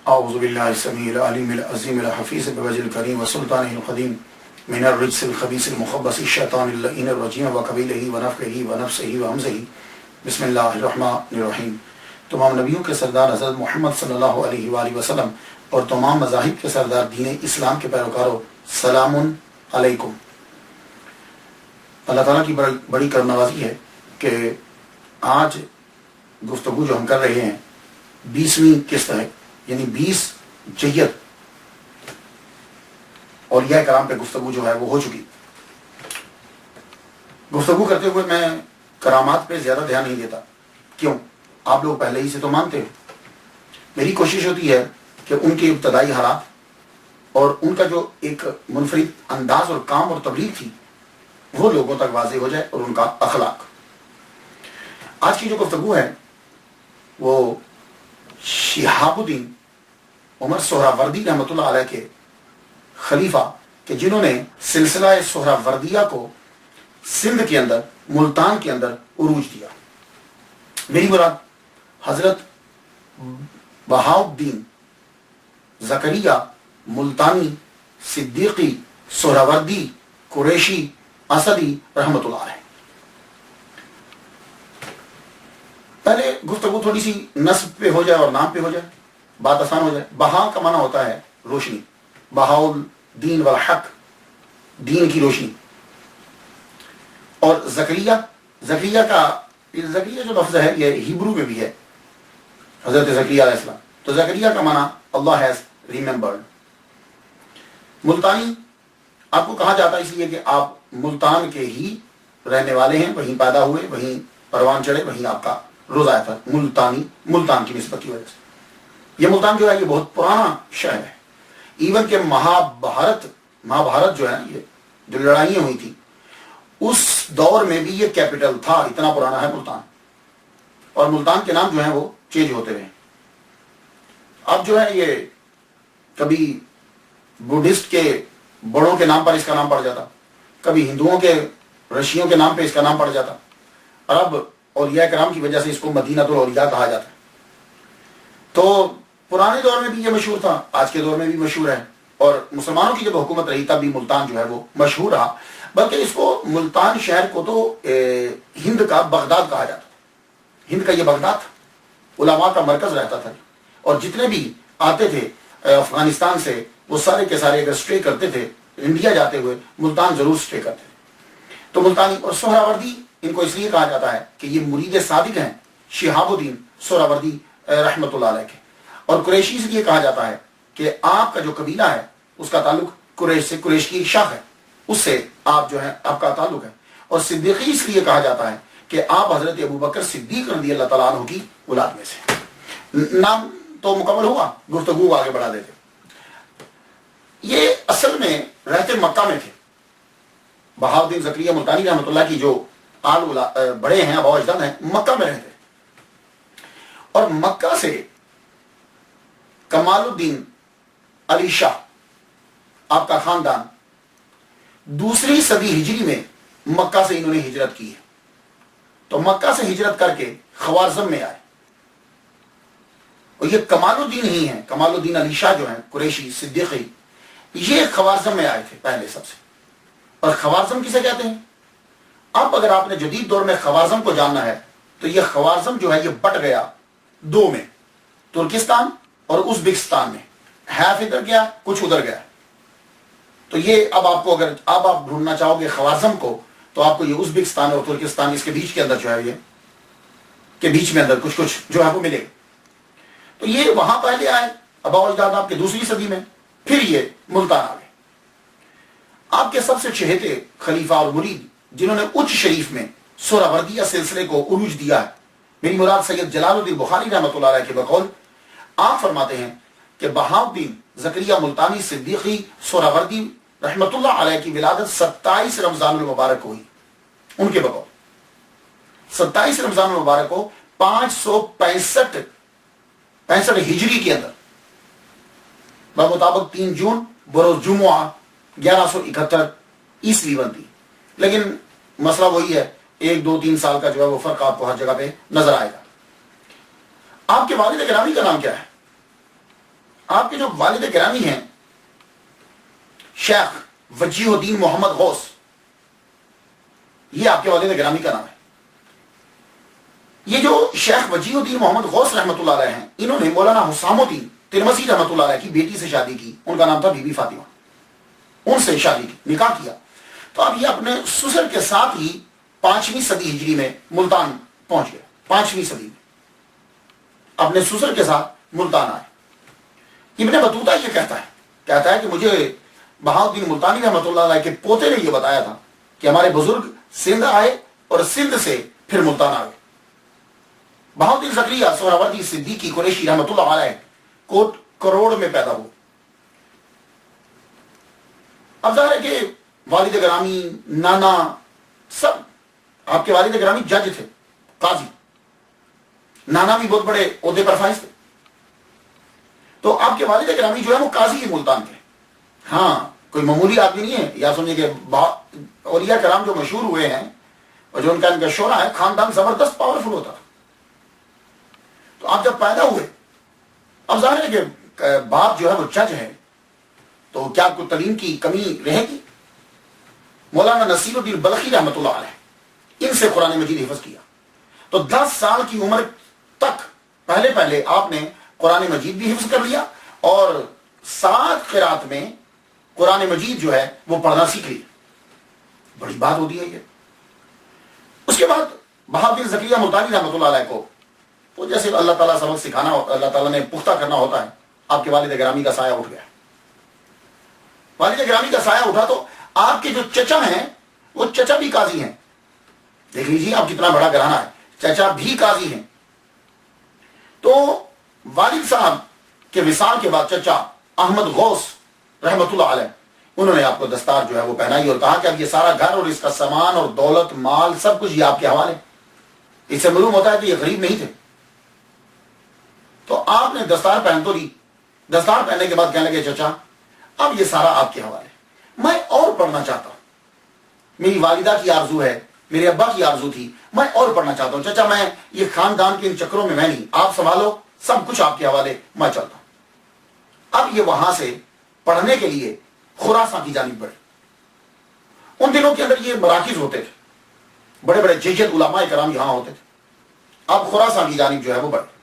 اعوذ باللہ السمیع العلیم العظیم الحفیظ بوجہ الکریم وسلطانہ القدیم من الرجس الخبیث المخبث الشیطان اللعین الرجیم وقبیلہ ونفخہ ونفسہ وہمزہ بسم اللہ الرحمن الرحیم۔ تمام نبیوں کے سردار حضرت محمد صلی اللہ علیہ وآلہ وسلم اور تمام مذاہب کے سردار دین اسلام کے پیروکاروں، سلام علیکم۔ اللہ تعالیٰ کی بڑی کرم نوازی ہے کہ آج گفتگو جو ہم کر رہے ہیں 20ویں قسط ہے، یعنی 20 جیت اولیاء کرام پہ گفتگو جو ہے وہ ہو چکی۔ گفتگو کرتے ہوئے میں کرامات پہ زیادہ دھیان نہیں دیتا، کیوں؟ آپ لوگ پہلے ہی سے تو مانتے ہو۔ میری کوشش ہوتی ہے کہ ان کے ابتدائی حالات اور ان کا جو ایک منفرد انداز اور کام اور تبلیغ تھی وہ لوگوں تک واضح ہو جائے، اور ان کا اخلاق۔ آج کی جو گفتگو ہے وہ شہاب الدین عمر سہراوردی رحمۃ اللہ علیہ کے خلیفہ کہ جنہوں نے سلسلہ سہراوردیہ کو سندھ کے اندر، ملتان کے اندر عروج دیا۔ میری مراد حضرت بہاء الدین زکریا ملتانی صدیقی سہراوردی قریشی اسدی رحمۃ اللہ علیہ۔ پہلے گفتگو تھوڑی سی نسب پہ ہو جائے اور نام پہ ہو جائے، بات آسان ہو جائے۔ بہا کا معنی ہوتا ہے روشنی، بہاء الدین والحق، دین کی روشنی۔ اور زکریا جو لفظ ہے یہ ہیبرو میں بھی ہے، حضرت زکریا علیہ السلام، تو زکریا کا معنی اللہ ہیز ریممبرڈ۔ ملتانی آپ کو کہا جاتا ہے اس لیے کہ آپ ملتان کے ہی رہنے والے ہیں، وہیں پیدا ہوئے، وہیں پروان چڑھے، وہیں آپ کا روزہ تھا۔ ملتانی، ملتان کی نسبت کی وجہ سے یہ ملتان جو ہے یہ بہت پرانا شہر ہے۔ ایون کہ مہابھارت جو ہے یہ جو لڑائیاں ہوئی تھی اس دور میں بھی یہ کیپٹل تھا، اتنا پرانا ہے ملتان۔ اور ملتان کے نام جو ہیں وہ چینج ہوتے رہے۔ اب جو ہے یہ کبھی بدھسٹ کے بڑوں کے نام پر اس کا نام پڑ جاتا، کبھی ہندوؤں کے رشیوں کے نام پہ اس کا نام پڑ جاتا، اور اب اولیاء کرام کی وجہ سے اس کو مدینۃ الاولیاء کہا جاتا ہے۔ تو پرانے دور میں بھی یہ مشہور تھا، آج کے دور میں بھی مشہور ہے، اور مسلمانوں کی جب حکومت رہی تب بھی ملتان جو ہے وہ مشہور رہا۔ بلکہ اس کو ملتان شہر کو تو ہند کا بغداد کہا جاتا تھا۔ ہند کا یہ بغداد تھا، علماء کا مرکز رہتا تھا، اور جتنے بھی آتے تھے افغانستان سے وہ سارے کے سارے اگر اسٹے کرتے تھے انڈیا جاتے ہوئے ملتان ضرور اسٹے کرتے تھے۔ تو ملتانی اور سہراوردی ان کو اس لیے کہا جاتا ہے کہ یہ مرید صادق ہیں شہاب الدین سہراوردی رحمۃ اللہ علیہ کے۔ اور قریشی اس لیے کہا جاتا ہے کہ آپ کا جو قبیلہ ہے اس کا تعلق قریش سے، قریش کی ایک شاخ ہے، اس سے آپ جو ہے آپ کا تعلق ہے۔ اور صدیقی اس لیے کہا جاتا ہے کہ آپ حضرت ابوبکر صدیق رضی اللہ تعالیٰ عنہ کی اولاد میں سے۔ نام تو مکمل ہوا، گفتگو آگے بڑھا دیتے۔ یہ اصل میں رہتے مکہ میں تھے۔ بہاء الدین زکریا ملتانی رحمۃ اللہ کی جو بڑے ہیں، ابا اجداد ہیں، مکہ میں رہتے۔ اور مکہ سے کمال الدین علی شاہ آپ کا خاندان 2 صدی ہجری میں مکہ سے انہوں نے ہجرت کی ہے۔ تو مکہ سے ہجرت کر کے خوارزم میں آئے، اور یہ کمال الدین ہی ہیں، کمال الدین علی شاہ جو ہیں قریشی صدیقی، یہ خوارزم میں آئے تھے پہلے سب سے۔ اور خوارزم کسے کہتے ہیں؟ اب اگر آپ نے جدید دور میں خوارزم کو جاننا ہے تو یہ خوارزم جو ہے یہ بٹ گیا 2 میں، ترکستان اور ازبکستان میں، ہیف ادھر گیا کچھ ادھر گیا۔ تو یہ اب آپ کو اگر اب آپ ڈھونڈنا چاہو گے خوارزم کو تو آپ کو یہ ازبکستان اور ترکستان اس کے بیچ کے اندر جو ہے یہ کے بیچ میں اندر کچھ جو ہے وہ ملے گا۔ تو یہ وہاں پہلے آئے ابا اجداد آپ کے 2 صدی میں، پھر یہ ملتان آ گئے۔ آپ کے سب سے چہیتے خلیفہ اور مرید جنہوں نے اچ شریف میں سہراوردیہ سلسلے کو عروج دیا ہے، میری مراد سید جلال الدین بخاری رحمۃ اللہ علیہ کے بقول آپ فرماتے ہیں کہ بہاء الدین زکریا ملتانی صدیقی سہراوردی رحمۃ اللہ علیہ کی ولادت 27 رمضان المبارک کو ہوئی۔ ان کے بقول 27 رمضان المبارک کو 565 ہجری کے اندر بمطابق 3 جون بروز جمعہ 1171 عیسوی بنتی۔ لیکن مسئلہ وہی ہے، 1 2 3 سال کا جو ہے وہ فرق آپ کو ہر جگہ پہ نظر آئے گا۔ آپ کے والد گرامی کا نام کیا ہے؟ آپ کے جو والد گرامی ہیں شیخ وجیہ الدین محمد غوث، یہ آپ کے والد گرامی کا نام ہے. یہ جو شیخ وجیہ الدین محمد غوث رحمۃ اللہ علیہ ہیں، انہوں نے مولانا حسام الدین ترمسی رحمۃ اللہ علیہ کی بیٹی سے شادی کی. ان کا نام تھا بی بی فاطمہ. ان سے شادی کی، نکاح کیا. تو اب یہ اپنے سسر کے ساتھ ہی 5ویں صدی ہجری میں ملتان پہنچ گئے. 5ویں صدی میں اپنے سسر کے ساتھ ملتان آئے. ابن بطوطہ یہ کہتا ہے کہ مجھے بہاؤالدین ملتانی رحمۃ اللہ علیہ کے پوتے نے یہ بتایا تھا کہ ہمارے بزرگ سندھ آئے اور سندھ سے پھر ملتان آ گئے. بہاؤالدین زکریا سہراوردی صدیقی قریشی رحمۃ اللہ علیہ کوٹ کروڑ میں پیدا ہوئے. اب ظاہر ہے کہ والد گرامی، نانا، سب آپ کے والد گرامی جج تھے، قاضی. نانا بھی بہت بڑے عہدے پر فائز تھے. تو آپ کے والد گرامی جو ہے وہ قاضی ہی ملتان کے. ہاں، کوئی معمولی آدمی نہیں ہے. یا سمجھے کہ اولیاء کرام جو مشہور ہوئے ہیں اور جو ان کا شعرا ہے، خاندان زبردست پاورفل ہوتا تھا. تو آپ جب پیدا ہوئے، اب ظاہر ہے کہ باپ جو ہے وہ جج ہے، تو کیا آپ کو تعلیم کی کمی رہے گی؟ مولانا نصیر الدین بلخی رحمۃ اللہ علیہ، ان سے قرآن مجید حفظ کیا. تو 10 سال کی عمر تک پہلے آپ نے قرآن مجید بھی حفظ کر لیا اور 7 قرات میں قرآن مجید جو ہے وہ پڑھنا سیکھ لیا. بڑی بات ہوتی ہے یہ. اس کے بعد بہاؤالدین زکریا ملتانی رحمۃ اللہ علیہ کو تو جیسے اللہ تعالیٰ سبق سکھانا، اللہ تعالیٰ نے پختہ کرنا ہوتا ہے، آپ کے والد گرامی کا سایہ اٹھ گیا. والد گرامی کا سایہ اٹھا تو آپ کے جو چچا ہیں وہ چچا بھی قاضی ہیں. دیکھ لیجیے آپ کتنا بڑا گھرانہ ہے، چچا بھی قاضی ہیں. تو والد صاحب کے وصال کے بعد چچا احمد غوث رحمۃ اللہ علیہ، انہوں نے آپ کو دستار جو ہے وہ پہنائی اور کہا کہ اب یہ سارا گھر اور اس کا سامان اور دولت مال سب کچھ یہ آپ کے حوالے. اس سے معلوم ہوتا ہے کہ یہ غریب نہیں تھے. تو آپ نے دستار پہن تو لی. دستار پہننے کے بعد کہنے لگے چچا اب یہ سارا آپ کے حوالے، میں اور پڑھنا چاہتا ہوں. میری والدہ کی آرزو ہے، میرے ابا کی آرزو تھی، میں اور پڑھنا چاہتا ہوں. چچا میں یہ خاندان کے ان چکروں میں نہیں، آپ سنبھالو، سب کچھ آپ کے حوالے، میں چلتا ہوں. اب یہ وہاں سے پڑھنے کے لیے خراسان کی جانب بڑھے. ان دنوں کے اندر یہ مراکز ہوتے تھے، بڑے بڑے جیجت علماء کرام یہاں ہوتے تھے. اب خراسان کی جانب جو ہے وہ بڑھے.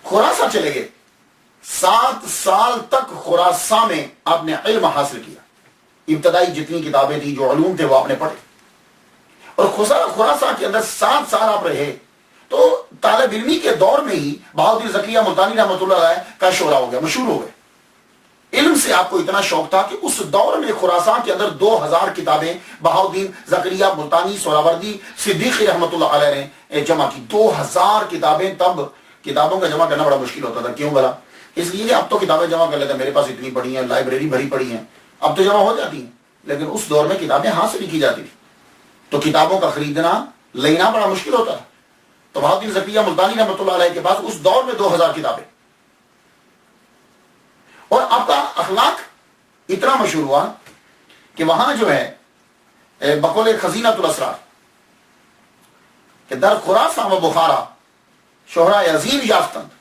خراسان چلے گئے. 7 سال تک خراسان میں آپ نے علم حاصل کیا. ابتدائی جتنی کتابیں تھیں، جو علوم تھے، وہ آپ نے پڑھے. اور خراسان کے اندر 7 سال آپ رہے. تو طالب علمی کے دور میں ہی بہاؤالدین زکریا ملتانی رحمۃ اللہ علیہ کا شعرا ہو گیا، مشہور ہو گئے. علم سے آپ کو اتنا شوق تھا کہ اس دور میں خراسان کے اندر 2000 کتابیں بہاؤالدین زکریا ملتانی سہراوردی صدیقی رحمۃ اللہ علیہ نے جمع کی. 2000 کتابیں. تب کتابوں کا جمع کرنا بڑا مشکل ہوتا تھا. کیوں بلا؟ اس لیے کہ اب تو کتابیں جمع کر لیتے ہیں، میرے پاس اتنی پڑھی ہیں، لائبریری بھری پڑی ہیں، اب تو جمع ہو جاتی ہیں. لیکن اس دور میں کتابیں ہاتھ سے لکھی جاتی تھی، تو کتابوں کا خریدنا لینا بڑا مشکل ہوتا ہے. تو بہاؤالدین زکریا ملتانی رحمۃ اللہ علیہ کے پاس اس دور میں 2000 کتابیں. اور آپ کا اخلاق اتنا مشہور ہوا کہ وہاں جو ہے بقول خزینۃ الاسرار کہ در خراسان و بخارا شہرا عظیم یافتند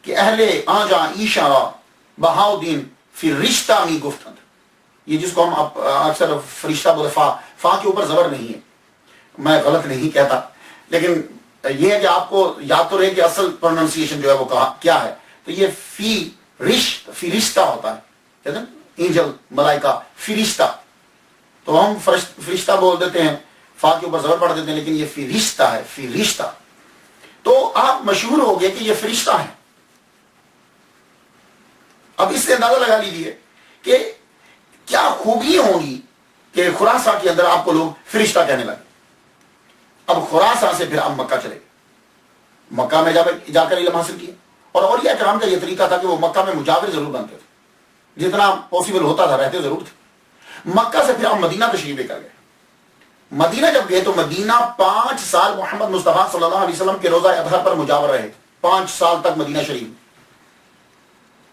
کہ اہل آجا ایشارا بہاؤالدین فی رشتہ می گفتند. یہ جس کو ہم اکثر فرشتہ بولتے، فا کے اوپر زبر نہیں ہے، میں غلط نہیں کہتا، لیکن یہ ہے کہ آپ کو یاد تو رہے کہ اصل پروننسیشن جو ہے وہ کیا ہے. تو یہ فی رشتہ ہوتا ہے، کہتے ہیں اینجل، ملائکہ، فرشتہ. تو ہم فرشتہ بول دیتے ہیں، فا کے اوپر زبر پڑھ دیتے ہیں، لیکن یہ فی رشتہ ہے، فی رشتہ. تو آپ مشہور ہو گئے کہ یہ فرشتہ ہے. اب اس سے اندازہ لگا لیجیے کہ کیا خوبی ہوں گی کہ خراسان کے اندر آپ کو لوگ فرشتہ کہنے لگے. اب خراسان سے پھر آپ مکہ چلے گئے. مکہ میں جا کر علم حاصل کیا. اور اولیاء کرام کا یہ طریقہ تھا کہ وہ مکہ میں مجاور ضرور بنتے تھے، جتنا پاسبل ہوتا تھا رہتے ضرور تھے. مکہ سے پھر آپ مدینہ تشریف لے کر گئے. مدینہ جب گئے تو مدینہ 5 سال محمد مصطفیٰ صلی اللہ علیہ وسلم کے روزہ اطہر پر مجاور رہے. 5 سال تک مدینہ شریف.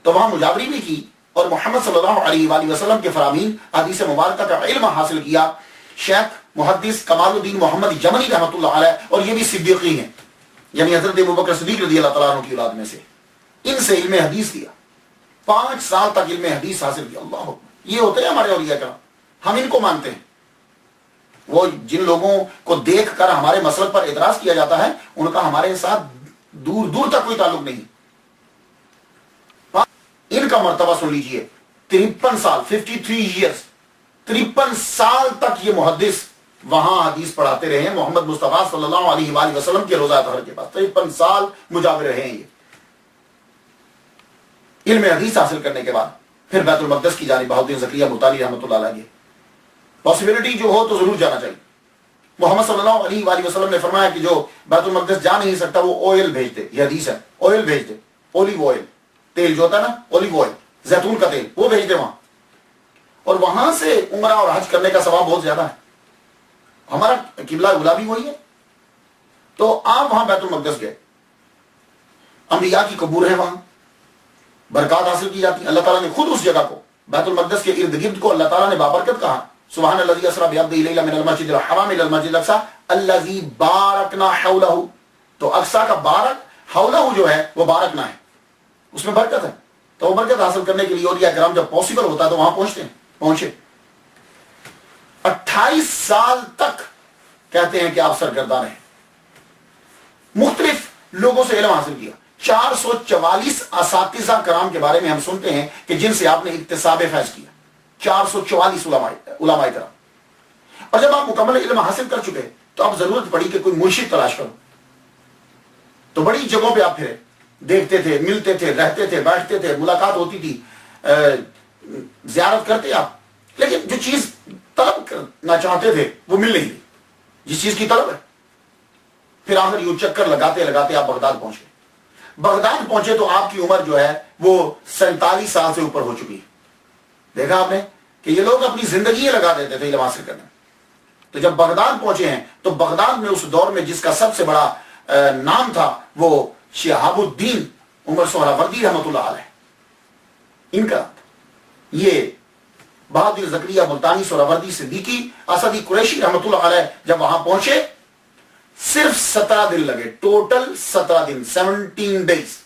تو وہاں مجاوری بھی کی اور محمد صلی اللہ علیہ وآلہ وسلم کے فرامین حدیث مبارکہ کا علم حاصل کیا. شیخ محدث کمال الدین محمد یمنی رحمۃ اللہ علیہ، اور یہ بھی صدیقی ہیں، یعنی حضرت ابوبکر صدیق رضی اللہ تعالیٰ عنہ کی اولاد میں سے، ان سے علم حدیث دیا. 5 سال تک علم حدیث حاصل کیا. اللہ یہ ہوتے ہیں ہمارے اولیاء کرام, ہم ان کو مانتے ہیں. وہ جن لوگوں کو دیکھ کر ہمارے مسلک پر اعتراض کیا جاتا ہے ان کا ہمارے ساتھ دور دور تک کوئی تعلق نہیں. ان کا مرتبہ سن لیجئے, 53 سال 53 ایئرس 53 سال تک یہ محدث وہاں حدیث پڑھاتے رہے ہیں محمد مصطفیٰ صلی اللہ علیہ وآلہ وسلم کے روضہ اطہر کے پاس. 53 سال مجاور رہے ہیں یہ. علم حدیث حاصل کرنے کے بعد پھر بیت المقدس کی جانب بہاؤالدین زکریا ملتانی رحمۃ اللہ علیہ, پاسبلٹی جو ہو تو ضرور جانا چاہیے. محمد صلی اللہ علیہ وآلہ وسلم نے فرمایا کہ جو بیت المقدس جا نہیں سکتا وہ آئل بھیج دے. یہ حدیث ہے, آئل بھیج دے, اولیو آئل, تیل جو ہوتا ہے نا اولیو آئل, زیتون کا تیل, وہ بھیج دے وہاں. اور وہاں سے عمرہ اور حج کرنے کا ثواب بہت زیادہ ہے. ہمارا قبلہ اولا بھی وہی ہے. تو آپ وہاں بیت المقدس گئے, انبیاء کی قبور ہے, وہاں برکات حاصل کی جاتی ہے. اللہ تعالیٰ نے خود اس جگہ کو, بیت المقدس کے ارد گرد کو اللہ تعالیٰ نے بابرکت کہا. سبحان الذی اسری بعبدہ لیلا من المسجد الحرام الی المسجد الاقصی الذی بارکنا حولہ. تو اقصی کا بارک, حولہ جو ہے وہ بارکنا ہے, اس میں برکت ہے. تو وہ برکت حاصل کرنے کے لیے اولیاء کرام جب پاسبل ہوتا ہے تو وہاں پہنچے. 28 سال تک کہتے ہیں کہ آپ سرگرداں رہے, مختلف لوگوں سے علم حاصل کیا. 444 اساتذہ کرام کے بارے میں ہم سنتے ہیں کہ جن سے آپ نے اکتساب فیض کیا. 444 علماء کرام. اور جب آپ مکمل علم حاصل کر چکے تو اب ضرورت پڑی کہ کوئی مرشد تلاش کرو. تو بڑی جگہوں پہ آپ پھرے, دیکھتے تھے, ملتے تھے, رہتے تھے, بیٹھتے تھے, ملاقات ہوتی تھی, زیارت کرتے آپ, لیکن جو چیز طلب کرنا چاہتے تھے وہ مل نہیں رہی, جس چیز کی طلب ہے. پھر آخر یوں چکر لگاتے لگاتے آپ بغداد پہنچے. بغداد پہنچے تو آپ کی عمر جو ہے وہ 47 سال سے اوپر ہو چکی ہے. دیکھا آپ نے کہ یہ لوگ اپنی زندگی لگا دیتے تھے علم حاصل کرنے. تو جب بغداد پہنچے ہیں تو بغداد میں اس دور میں جس کا سب سے بڑا نام تھا وہ شہاب الدین عمر سہروردی رحمۃ اللہ علیہ, ان کا یہ بہاؤالدین زکریا ملتانی سہروردی صدیقی اسدی قریشی رحمۃ اللہ علیہ جب وہاں پہنچے صرف 17 دن لگے. ٹوٹل 17 دن, 17 ڈیز,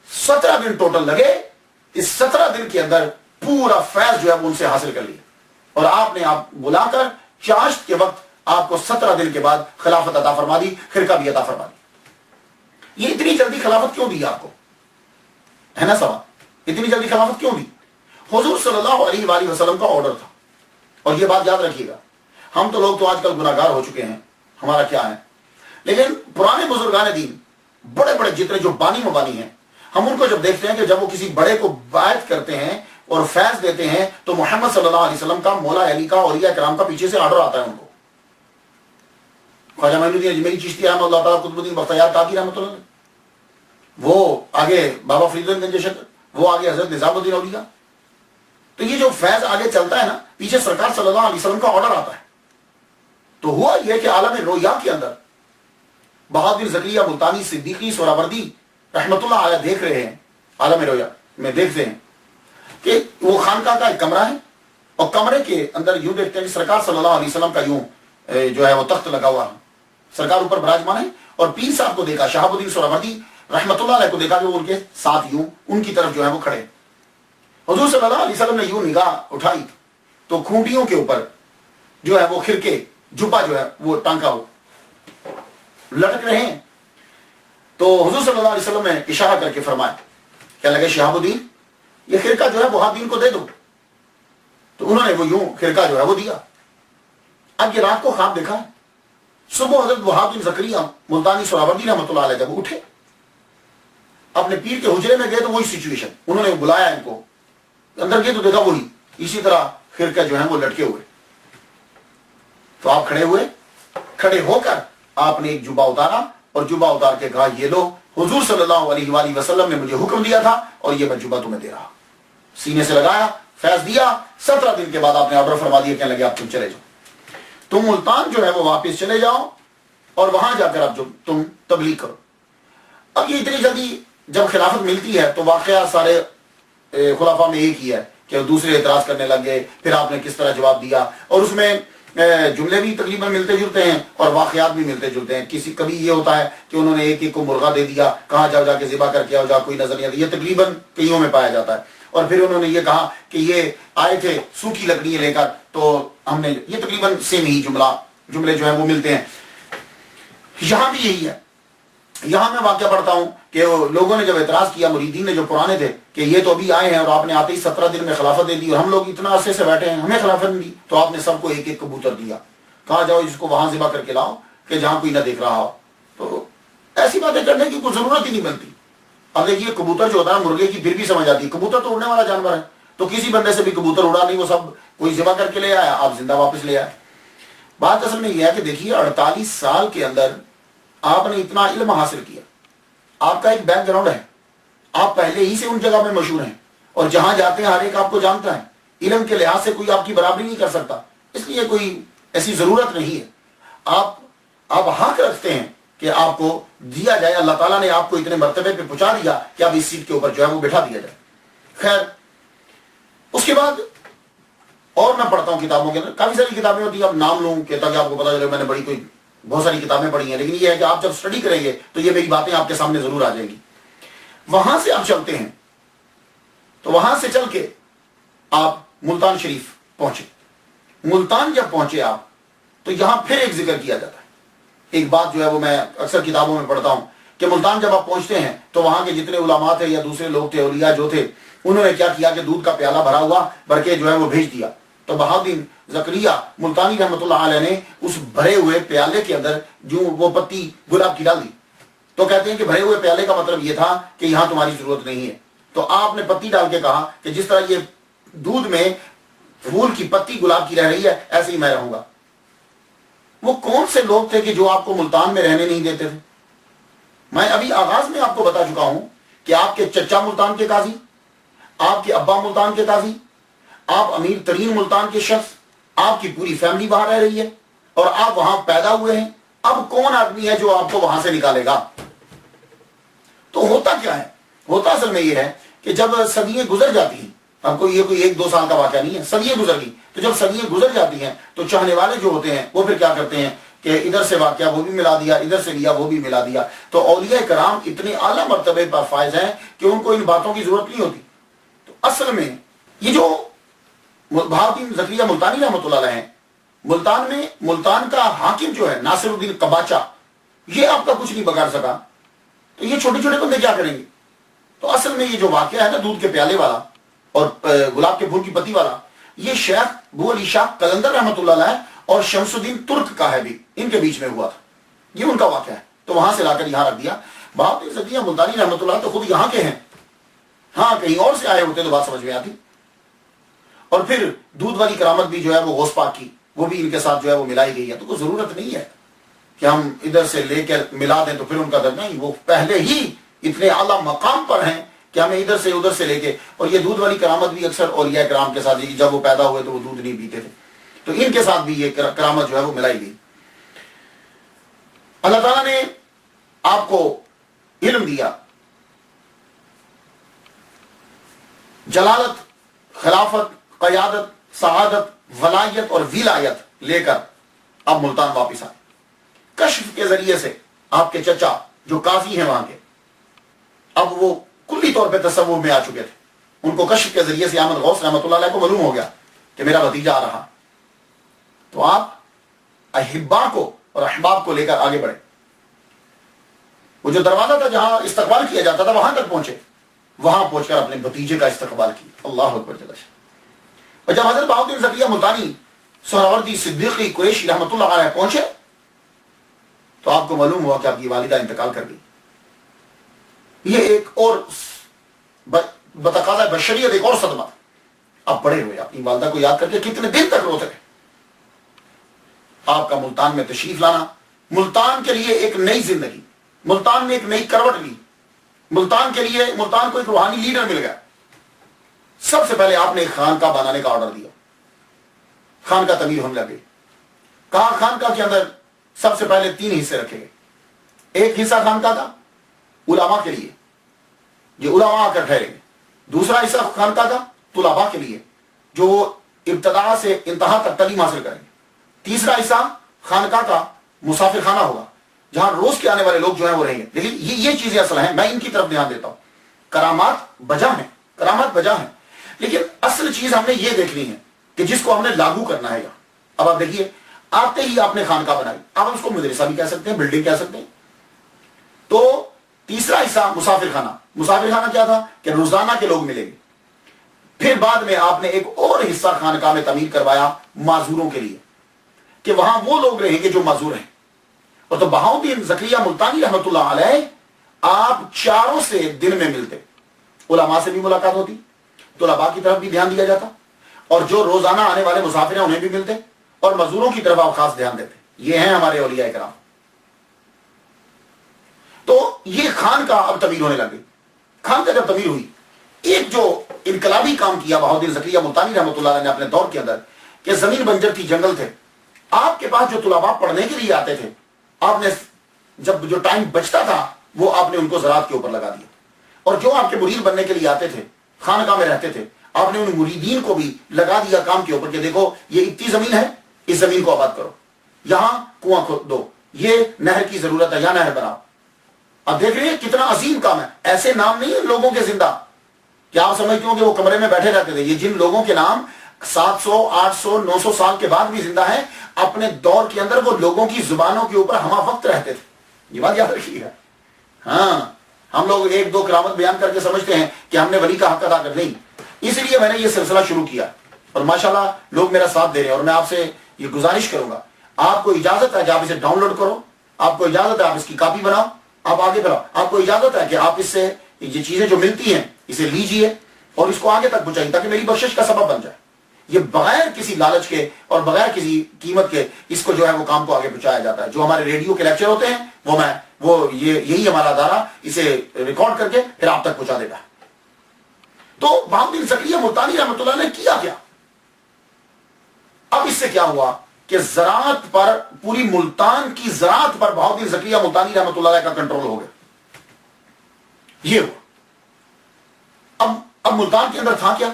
17 دن ٹوٹل لگے. اس 17 دن کے اندر پورا فیض جو ہے وہ ان سے حاصل کر لیا. اور آپ نے آپ بلا کر چاشت کے وقت آپ کو 17 دن کے بعد خلافت عطا فرما دی, خرقہ بھی عطا فرما دی. یہ اتنی جلدی خلافت کیوں دی آپ کو, ہے نا سوال, اتنی جلدی خلافت کیوں دی؟ حضور صلی اللہ علیہ وآلہ وسلم کا آرڈر تھا. اور یہ بات یاد رکھیے گا, ہم تو لوگ تو آج کل گناہگار ہو چکے ہیں, ہمارا کیا ہے, لیکن پرانے بزرگان دین بڑے بڑے جتنے جو بانی مبانی ہیں, ہم ان کو جب دیکھتے ہیں کہ جب وہ کسی بڑے کو بیعت کرتے ہیں اور فیض دیتے ہیں تو محمد صلی اللہ علیہ وسلم کا, مولا علی کا, اولیاء کرام کا پیچھے سے آرڈر آتا ہے ان کو. خواجہ معین الدین اجمیری چشتی رحمۃ اللہ تعالیٰ, قطب الدین بختیار کاکی رحمۃ اللہ, وہ آگے بابا فرید الدین گنج شکر, وہ آگے حضرت نظام الدین اولیاء. تو یہ جو فیض آگے چلتا ہے نا, پیچھے سرکار صلی اللہ علیہ وسلم کا آرڈر آتا ہے. تو ہوا یہ کہ عالم رویا کے اندر بہاؤالدین زکریا ملتانی صدیقی سہروردی رحمۃ اللہ علیہ دیکھ رہے ہیں, عالم رویا میں دیکھتے ہیں کہ وہ خانقاہ کا ایک کمرہ ہے, اور کمرے کے اندر یوں دیکھتے ہیں کہ سرکار صلی اللہ علیہ وسلم کا یوں جو ہے وہ تخت لگا ہوا ہے, سرکار اوپر براجمان ہے. اور پیر صاحب کو دیکھا, شہاب الدین سہروردی رحمۃ اللہ علیہ کو دیکھا کہ وہ ان کے ساتھ یوں ان کی طرف جو ہے وہ کھڑے. حضور صلی اللہ علیہ وسلم نے یوں نگاہ اٹھائی تو کھونٹیوں کے اوپر جو ہے وہ خرقے, جبہ جو ہے وہ ٹانکا ہو لٹک رہے ہیں. تو حضور صلی اللہ علیہ وسلم نے اشارہ کر کے فرمایا, کیا لگے شہاب الدین یہ خرقہ جو ہے وہابین کو دے دو. تو انہوں نے وہ یوں خرقہ جو ہے وہ دیا. اب یہ رات کو خواب دیکھا ہے, صبح حضرت وہابین زکریا ملتانی سہروردی رحمۃ اللہ علیہ جب اٹھے اپنے پیر کے حجرے میں گئے تو وہی سچویشن, انہوں نے بلایا ان کو, اندر گئے تو دیکھا وہی اسی طرح خرقہ جو ہے وہ لٹکے ہوئے. تو آپ کھڑے ہوئے, کھڑے ہو کر آپ نے ایک جبہ اتارا اور جبہ اتار کے کہا یہ لو, حضور صلی اللہ علیہ وآلہ وسلم نے مجھے حکم دیا تھا اور یہ میں جبہ تمہیں دے رہا. سینے سے لگایا, فیض دیا. 17 دن کے بعد آپ نے آرڈر فرما دیا, کہنے لگے آپ تم چلے جاؤ, تم ملتان جو ہے وہ واپس چلے جاؤ اور وہاں جا کر اب جو تم تبلیغ کرو. اب یہ اتنی جلدی جب خلافت ملتی ہے تو واقعہ سارے خلفاء میں ایک ہی ہے کہ دوسرے اعتراض کرنے لگ گئے, پھر آپ نے کس طرح جواب دیا. اور اس میں جملے بھی تقریباً ملتے جلتے ہیں اور واقعات بھی ملتے جلتے ہیں. کبھی یہ ہوتا ہے کہ انہوں نے ایک ایک کو مرغا دے دیا, کہاں جاؤ جا کے ذبح کر کے آؤ, جا کوئی نظر نہیں آتی, یہ تقریباً کئیوں میں پایا جاتا ہے. اور پھر انہوں نے یہ کہا کہ یہ آئے تھے سوکھی لکڑیاں لے کر, تو ہم نے, یہ تقریباً سیم ہی جملے جو ہیں وہ ملتے ہیں. یہاں بھی یہی ہے. یہاں میں واقعہ پڑھتا ہوں کہ لوگوں نے جب اعتراض کیا, مریدین نے جو پرانے تھے, کہ یہ تو ابھی آئے ہیں اور آپ نے آتے ہی 17 دن میں خلافت دے دی اور ہم لوگ اتنا عرصے سے بیٹھے ہیں, ہمیں خلافت نہیں دی, تو آپ نے سب کو ایک ایک کبوتر دیا, کہا جاؤ اس کو وہاں ذبح کر کے لاؤ کہ جہاں کوئی نہ دیکھ رہا ہو. تو ایسی باتیں کرنے کی کوئی ضرورت ہی نہیں بنتی. اب دیکھیے کبوتر جو ہوتا ہے مرغے کی پھر بھی سمجھ آتی ہے, کبوتر تو اڑنے والا جانور ہے, تو کسی بندے سے بھی کبوتر اڑا نہیں, وہ سب کوئی ذبح کر کے لے آیا, آپ زندہ واپس لے آئے. بات اصل میں یہ ہے کہ دیکھیے 48 سال کے اندر آپ نے اتنا علم حاصل کیا, آپ کا ایک بیک گراؤنڈ ہے, آپ پہلے ہی سے ان جگہ میں مشہور ہیں, اور جہاں جاتے ہیں ہر ایک آپ کو جانتا ہے, علم کے لحاظ سے کوئی آپ کی برابری نہیں کر سکتا, اس لیے کوئی ایسی ضرورت نہیں ہے. آپ حق رکھتے ہیں کہ آپ کو دیا جائے, اللہ تعالیٰ نے آپ کو اتنے مرتبے پہ پہنچا دیا کہ اب اس سیٹ کے اوپر جو ہے وہ بٹھا دیا جائے. خیر, اس کے بعد اور میں پڑھتا ہوں کتابوں کے اندر, کافی ساری کتابیں ہوتی ہیں, اب نام لوں کہ تاکہ آپ کو پتا چلے میں نے بہت ساری کتابیں پڑھی ہیں, لیکن یہ ہے کہ آپ جب اسٹڈی کریں گے تو یہ میری باتیں آپ کے سامنے ضرور آ جائیں گی. وہاں سے آپ چلتے ہیں, تو وہاں سے چل کے آپ ملتان شریف پہنچے. ملتان جب پہنچے آپ, تو یہاں پھر ایک ذکر کیا جاتا ہے. ایک بات جو ہے وہ میں اکثر کتابوں میں پڑھتا ہوں کہ ملتان جب آپ پہنچتے ہیں تو وہاں کے جتنے علماء تھے یا دوسرے لوگ تھے, اولیاء جو تھے, انہوں نے کیا کیا کہ دودھ کا پیالہ بھرا ہوا بھر کے جو ہے وہ بھیج دیا. تو بہاؤالدین زکریا ملتانی رحمۃ اللہ علیہ نے اس بھرے ہوئے پیالے کے اندر جو وہ پتی گلاب کی ڈال دی. تو کہتے ہیں کہ بھرے ہوئے پیالے کا مطلب یہ تھا کہ یہاں تمہاری ضرورت نہیں ہے. تو آپ نے پتی ڈال کے کہا کہ جس طرح یہ دودھ میں پھول کی پتی گلاب کی رہ رہی ہے, ایسے ہی میں رہوں گا. وہ کون سے لوگ تھے کہ جو آپ کو ملتان میں رہنے نہیں دیتے تھے؟ میں ابھی آغاز میں آپ کو بتا چکا ہوں کہ آپ کے چچا ملتان کے قاضی, آپ کے ابا ملتان کے قاضی, آپ امیر ترین ملتان کے شخص, آپ کی پوری فیملی وہاں رہ رہی ہے اور آپ وہاں پیدا ہوئے ہیں. اب کون آدمی ہے جو آپ کو وہاں سے نکالے گا؟ تو ہوتا کیا ہے؟ ہوتا اصل میں یہ ہے کہ جب صدیاں گزر جاتی ہیں, اب کوئی یہ کوئی 1-2 سال کا واقعہ نہیں ہے, صدیاں گزر گئی, تو جب صدیاں گزر جاتی ہیں تو چاہنے والے جو ہوتے ہیں وہ پھر کیا کرتے ہیں کہ ادھر سے واقعہ وہ بھی ملا دیا, ادھر سے لیا وہ بھی ملا دیا. تو اولیاء کرام اتنے اعلیٰ مرتبے پر فائز ہیں کہ ان کو ان باتوں کی ضرورت نہیں ہوتی. تو اصل میں یہ جو بہاؤالدین زکریا ملتانی رحمۃ اللہ علیہ ہیں, ملتان میں ملتان کا حاکم جو ہے ناصر الدین قباچہ, یہ آپ کا کچھ نہیں بگاڑ سکا. تو یہ چھوٹے چھوٹے بندے کیا کریں گے؟ تو اصل میں یہ جو واقعہ ہے نا دودھ کے پیالے والا اور گلاب کے پھول کی پتی والا, یہ شیخ ابو علی شاہ قلندر رحمۃ اللہ علیہ اور شمس الدین ترک کا ہے بھی, ان کے بیچ میں ہوا تھا. یہ ان کا واقعہ ہے. تو وہاں سے لا کر یہاں رکھ دیا. بہاؤالدین زکریا ملتانی رحمۃ اللہ تو خود یہاں کے ہیں, ہاں کہیں اور سے آئے ہوتے تو بات سمجھ میں آتی. اور پھر دودھ والی کرامت بھی جو ہے وہ غوث پاک کی, وہ بھی ان کے ساتھ جو ہے وہ ملائی گئی ہے. تو کوئی ضرورت نہیں ہے کہ ہم ادھر سے لے کر ملا دیں تو پھر ان کا درد نہیں, وہ پہلے ہی اتنے اعلیٰ مقام پر ہیں کہ ہمیں ادھر سے ادھر سے لے کے. اور یہ دودھ والی کرامت بھی اکثر اولیاء کرام کے ساتھ, جب وہ پیدا ہوئے تو وہ دودھ نہیں پیتے تھے, تو ان کے ساتھ بھی یہ کرامت جو ہے وہ ملائی گئی. اللہ تعالیٰ نے آپ کو علم دیا, جلالت, خلافت, قیادت, سعادت, ولایت اور ولایت لے کر اب ملتان واپس آئے. کشف کے ذریعے سے آپ کے چچا جو قاضی ہیں وہاں کے, اب وہ کلی طور پہ تصور میں آ چکے تھے. ان کو کشف کے ذریعے سے احمد غوث رحمۃ اللہ علیہ کو معلوم ہو گیا کہ میرا بھتیجا آ رہا. تو آپ احبا کو اور احباب کو لے کر آگے بڑھے. وہ جو دروازہ تھا جہاں استقبال کیا جاتا تھا وہاں تک پہنچے, وہاں پہنچ کر اپنے بھتیجے کا استقبال کیا. اللہ اکبر جل شانہ. اور جب حضرت بہاؤالدین زکریا ملتانی سہراوردی صدیقی قریشی رحمۃ اللہ علیہ پہنچے تو آپ کو معلوم ہوا کہ آپ کی والدہ انتقال کر گئی. یہ ایک اور بتقاضۂ بشریت ایک اور صدمہ. آپ بڑے ہوئے, اپنی والدہ کو یاد کر کے کتنے دن تک روتے رہے. آپ کا ملتان میں تشریف لانا, ملتان کے لیے ایک نئی زندگی, ملتان نے ایک نئی کروٹ لی. ملتان کے لیے, ملتان کو ایک روحانی لیڈر مل گیا. سب سے پہلے آپ نے ایک خانقاہ بنانے کا آرڈر دیا, خانقاہ تعمیر ہونے لگے. کہا خانقاہ کے اندر سب سے پہلے 3 حصے رکھے گئے. ایک حصہ خانقاہ کا علماء کے لیے, جو علماء آ کر ٹھہریں گے. دوسرا حصہ خانقاہ کا طلباء کے لیے, جو ابتدا سے انتہا تک تعلیم حاصل کریں گے. تیسرا حصہ خانقاہ کا مسافر خانہ ہوگا جہاں روز کے آنے والے لوگ جو ہیں وہ رہیں گے. لیکن یہ چیزیں اصل ہیں, میں ان کی طرف دھیان دیتا ہوں. کرامات بجا ہیں, کرامات بجا ہیں, لیکن اصل چیز ہم نے یہ دیکھنی ہے کہ جس کو ہم نے لاگو کرنا ہے یہاں. اب آپ دیکھیے, آتے ہی آپ نے خانقاہ بنائی, آپ اس کو مدرسہ بھی کہہ سکتے ہیں, بلڈنگ کہہ سکتے ہیں. تو تیسرا حصہ مسافر خانہ. مسافر خانہ کیا تھا کہ روزانہ کے لوگ ملیں گے. پھر بعد میں آپ نے ایک اور حصہ خانقاہ میں تعمیر کروایا معذوروں کے لیے, کہ وہاں وہ لوگ رہیں گے جو معذور ہیں. اور تو بہاؤدین زکریا ملتانی رحمۃ اللہ علیہ آپ چاروں سے دن میں ملتے, علماء سے بھی ملاقات ہوتی, طلباء کی طرف بھی دھیان دیا جاتا, اور جو روزانہ آنے والے مسافر ہیں انہیں بھی ملتے, اور مزدوروں کی طرف آپ خاص دھیان دیتے. یہ ہیں ہمارے اولیاء کرام. تو یہ خانقاہ اب تعمیر ہونے لگی. خانقاہ جب تعمیر ہوئی, ایک جو انقلابی کام کیا بہاؤدین زکریا ملتانی رحمۃ اللہ علیہ نے اپنے دور کے اندر, کہ زمین بنجر تھی, جنگل تھے, آپ کے پاس جو طلباء پڑھنے کے لیے آتے تھے, آپ نے جب جو ٹائم بچتا تھا وہ آپ نے ان کو زراعت کے اوپر لگا دیا. اور جو آپ کے مرید بننے کے لیے آتے تھے, خانقاہ میں رہتے تھے, آپ نے ان مریدین کو بھی لگا دیا کام کے اوپر کہ دیکھو یہ اتنی زمین ہے, اس زمین کو آباد کرو, یہاں کنواں کھود دو, یہ نہر کی ضرورت ہے, یا نہر بناؤ. اب دیکھ رہے ہیں کتنا عظیم کام ہے. ایسے نام نہیں ہیں لوگوں کے زندہ, کیا آپ سمجھتے ہو کہ وہ کمرے میں بیٹھے رہتے تھے. یہ جن لوگوں کے نام 700 800 900 سال کے بعد بھی زندہ ہیں, اپنے دور کے اندر وہ لوگوں کی زبانوں کے اوپر ہمہ وقت رہتے تھے. یہ بات یاد رکھیے گا. ہاں, ہم لوگ ایک دو کرامت بیان کر کے سمجھتے ہیں کہ ہم نے ولی کا حق ادا کر, نہیں. اس لیے میں نے یہ سلسلہ شروع کیا, اور ماشاءاللہ لوگ میرا ساتھ دے رہے ہیں. اور میں آپ سے یہ گزارش کروں گا, آپ کو اجازت ہے کہ آپ اسے ڈاؤن لوڈ کرو, آپ کو اجازت ہے آپ اس کی کاپی بناؤ, آپ آگے بڑھاؤ, آپ کو اجازت ہے کہ آپ اس سے یہ چیزیں جو ملتی ہیں اسے لیجئے اور اس کو آگے تک پہنچائیے, تاکہ میری بخشش کا سبب بن جائے. یہ بغیر کسی لالچ کے اور بغیر کسی قیمت کے اس کو جو ہے وہ کام کو آگے پہنچایا جاتا ہے. جو ہمارے ریڈیو کے لیکچر ہوتے ہیں یہی ہمارا ادارہ اسے ریکارڈ کر کے پھر آپ تک پہنچا دیتا ہے. تو بہاؤدین زکریا ملتانی رحمۃ اللہ نے کیا کیا؟ اب اس سے کیا ہوا کہ زراعت پر, پوری ملتان کی زراعت پر بہاؤدین زکریا ملتانی رحمۃ اللہ علیہ کا کنٹرول ہو گیا. یہ ہوا. اب ملتان کے اندر تھا کیا؟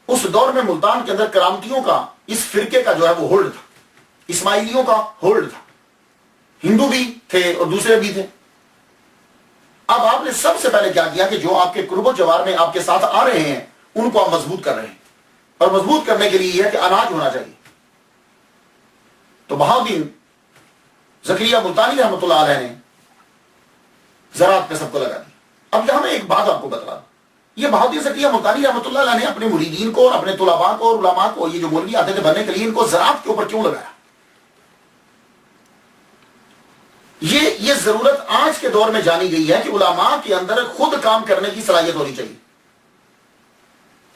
اس دور میں ملتان کے اندر کرامتیوں کا, اس فرقے کا جو ہے وہ ہولڈ تھا, اسماعیلیوں کا ہولڈ تھا. ہندو بھی تھے اور دوسرے بھی تھے. اب آپ نے سب سے پہلے کیا کیا کہ جو آپ کے قرب و جوار میں آپ کے ساتھ آ رہے ہیں ان کو آپ مضبوط کر رہے ہیں, اور مضبوط کرنے کے لیے یہ ہے کہ اناج ہونا چاہیے. تو بہاؤدین زکریا ملتانی رحمۃ اللہ علیہ نے زراعت پہ سب کو لگا دی. اب یہاں میں ایک بات آپ کو بتلا دوں, یہ بہاؤدین زکریا ملتانی رحمۃ اللہ علیہ نے اپنے مریدین کو اور اپنے طلباء کو اور علماء کو, یہ جو مولوی آتے تھے بننے کے لیے, ان کو زراعت کے اوپر کیوں لگایا؟ یہ ضرورت آج کے دور میں جانی گئی ہے کہ علماء کے اندر خود کام کرنے کی صلاحیت ہونی چاہیے.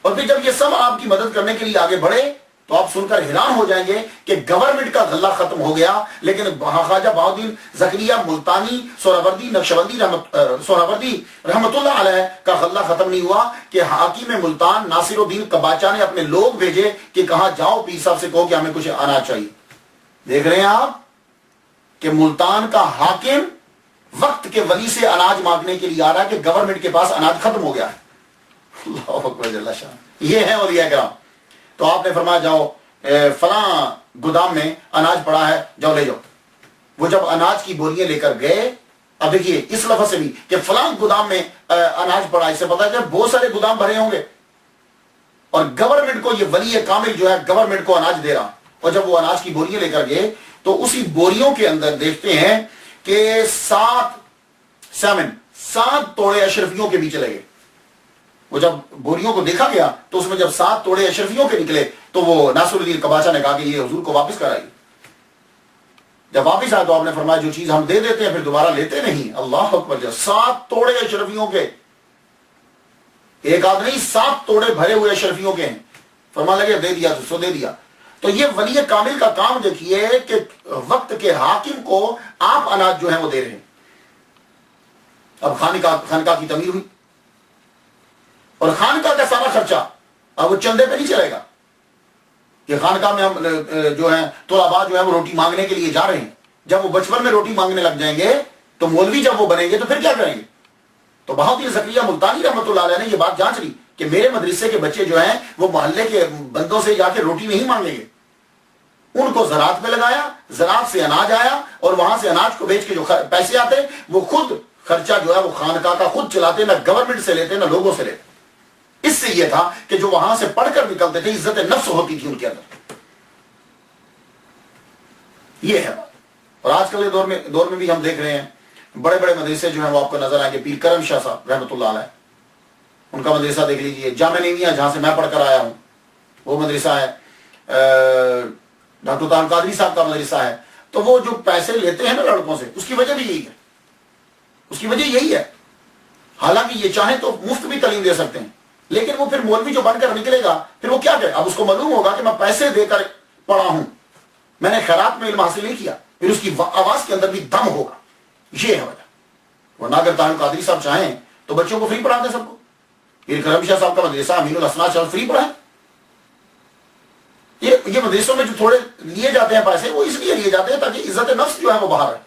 اور پھر جب یہ سب آپ کی مدد کرنے کے لیے آگے بڑھے تو آپ سن کر حیران ہو جائیں گے کہ گورنمنٹ کا غلہ ختم ہو گیا, لیکن خواجہ بہاؤدین زکریا ملتانی سہروردی نقشبندی رحمت اللہ علیہ کا غلہ ختم نہیں ہوا کہ حاکم ملتان ناصر الدین قباچہ نے اپنے لوگ بھیجے کہ کہا جاؤ پیر صاحب سے کہو کہ ہمیں کچھ اناج چاہیے. دیکھ رہے ہیں آپ کہ ملتان کا حاکم وقت کے ولی سے اناج مانگنے کے لیے آ رہا ہے کہ گورنمنٹ کے پاس اناج ختم ہو گیا ہے. اللہ اکبر جل شان. یہ ہے اولیاء کرام. تو آپ نے فرمایا جاؤ فلاں گودام میں اناج پڑا ہے, جاؤ لے جاؤ. وہ جب اناج کی بوریاں لے کر گئے, اب دیکھیے اس لفظ سے بھی کہ فلاں گودام میں اناج پڑا, اس سے پتا ہے بہت سارے گودام بھرے ہوں گے, اور گورنمنٹ کو یہ ولی کامل جو ہے گورنمنٹ کو اناج دے رہا. اور جب وہ اناج کی بوریاں لے کر گئے تو اسی بوریوں کے اندر دیکھتے ہیں کہ 7 توڑے اشرفیوں کے بھی چلے گئے. وہ جب بوریوں کو دیکھا گیا تو اس میں جب 7 توڑے اشرفیوں کے نکلے تو وہ ناصر الدین قباچہ نے کہا کہ یہ حضور کو واپس کرائیے. جب واپس آئے تو آپ نے فرمایا جو چیز ہم دے دیتے ہیں پھر دوبارہ لیتے نہیں. اللہ اکبر. 7 توڑے اشرفیوں کے, ایک آدھ نہیں 7 توڑے بھرے ہوئے اشرفیوں کے ہیں. فرمان لگے دے دیا تو دے دیا. تو یہ ولی کامل کا کام دیکھیے کہ وقت کے حاکم کو آپ اناج جو ہے وہ دے رہے ہیں. اب خانقاہ کی تعمیر ہوئی, اور خانقاہ کا سارا خرچہ اب وہ چندے پہ نہیں چلے گا کہ خانقاہ میں ہم جو ہیں طلباء جو ہے وہ روٹی مانگنے کے لیے جا رہے ہیں. جب وہ بچپن میں روٹی مانگنے لگ جائیں گے تو مولوی جب وہ بنیں گے تو پھر کیا کریں گے؟ تو بہاؤدین زکریا ملتانی رحمۃ اللہ علیہ نے یہ بات جانچ لی کہ میرے مدرسے کے بچے جو ہیں وہ محلے کے بندوں سے جا کے روٹی نہیں مانگیں گے, ان کو زراعت پہ لگایا، زراعت سے اناج آیا، اور وہاں سے اناج کو بیچ کے جو پیسے آتے وہ خود خرچہ جو ہے وہ خانقاہ کا خود چلاتے، نہ گورنمنٹ سے لیتے نہ لوگوں سے لیتے۔ اس سے یہ تھا کہ جو وہاں سے پڑھ کر نکلتے تھے عزت نفس ہوتی تھی ان کے اندر۔ یہ ہے بات۔ اور آج کل کے دور میں بھی ہم دیکھ رہے ہیں بڑے بڑے مدرسے جو ہیں وہ آپ کو نظر آئیں گے۔ پیر کرم شاہ صاحب رحمۃ اللہ علیہ، ان کا مدرسہ دیکھ لیجئے۔ جامعہ نعیمیہ جہاں سے میں پڑھ کر آیا ہوں وہ مدرسہ ہے، ڈاکٹر طاہر قادری صاحب کا مدرسہ ہے۔ تو وہ جو پیسے لیتے ہیں نا لڑکوں سے، اس کی وجہ بھی یہی ہے، اس کی وجہ یہی ہے۔ حالانکہ یہ چاہیں تو مفت بھی تعلیم دے سکتے ہیں، لیکن وہ پھر مولوی جو بن کر نکلے گا پھر وہ کیا کرے؟ اب اس کو معلوم ہوگا کہ میں پیسے دے کر پڑھا ہوں، میں نے خیرات میں علم حاصل نہیں کیا، پھر اس کی آواز کے اندر بھی دم ہوگا۔ یہ ہے وجہ۔ ورنہ اگر طاہر قادری صاحب چاہیں تو بچوں کو فری پڑھا دیں، سب کو۔ پیر کرم شاہ صاحب کا مدرسہ امین الحسنات صاحب فری پڑھائیں۔ یہ مدرسوں میں جو تھوڑے لیے جاتے ہیں پیسے، وہ اس لیے لیے جاتے ہیں تاکہ عزت نفس جو ہے وہ باہر ہے۔